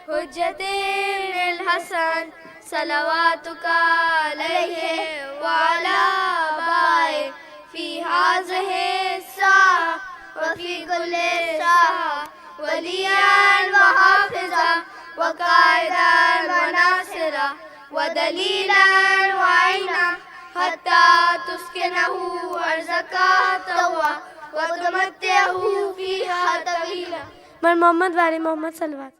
Speaker 5: حجت ابن الحسن صلواتک علیہ وعلی آبائہ فی ہذہ الساعہ وفی کل ساعہ ولیا وحافظا وقائدا وناصرا ودلیلا وعینا حتی تسکنہ ارضک طوعا وتمتعہ فیہا طویلا.
Speaker 6: مر محمد وعلی محمد صلوات.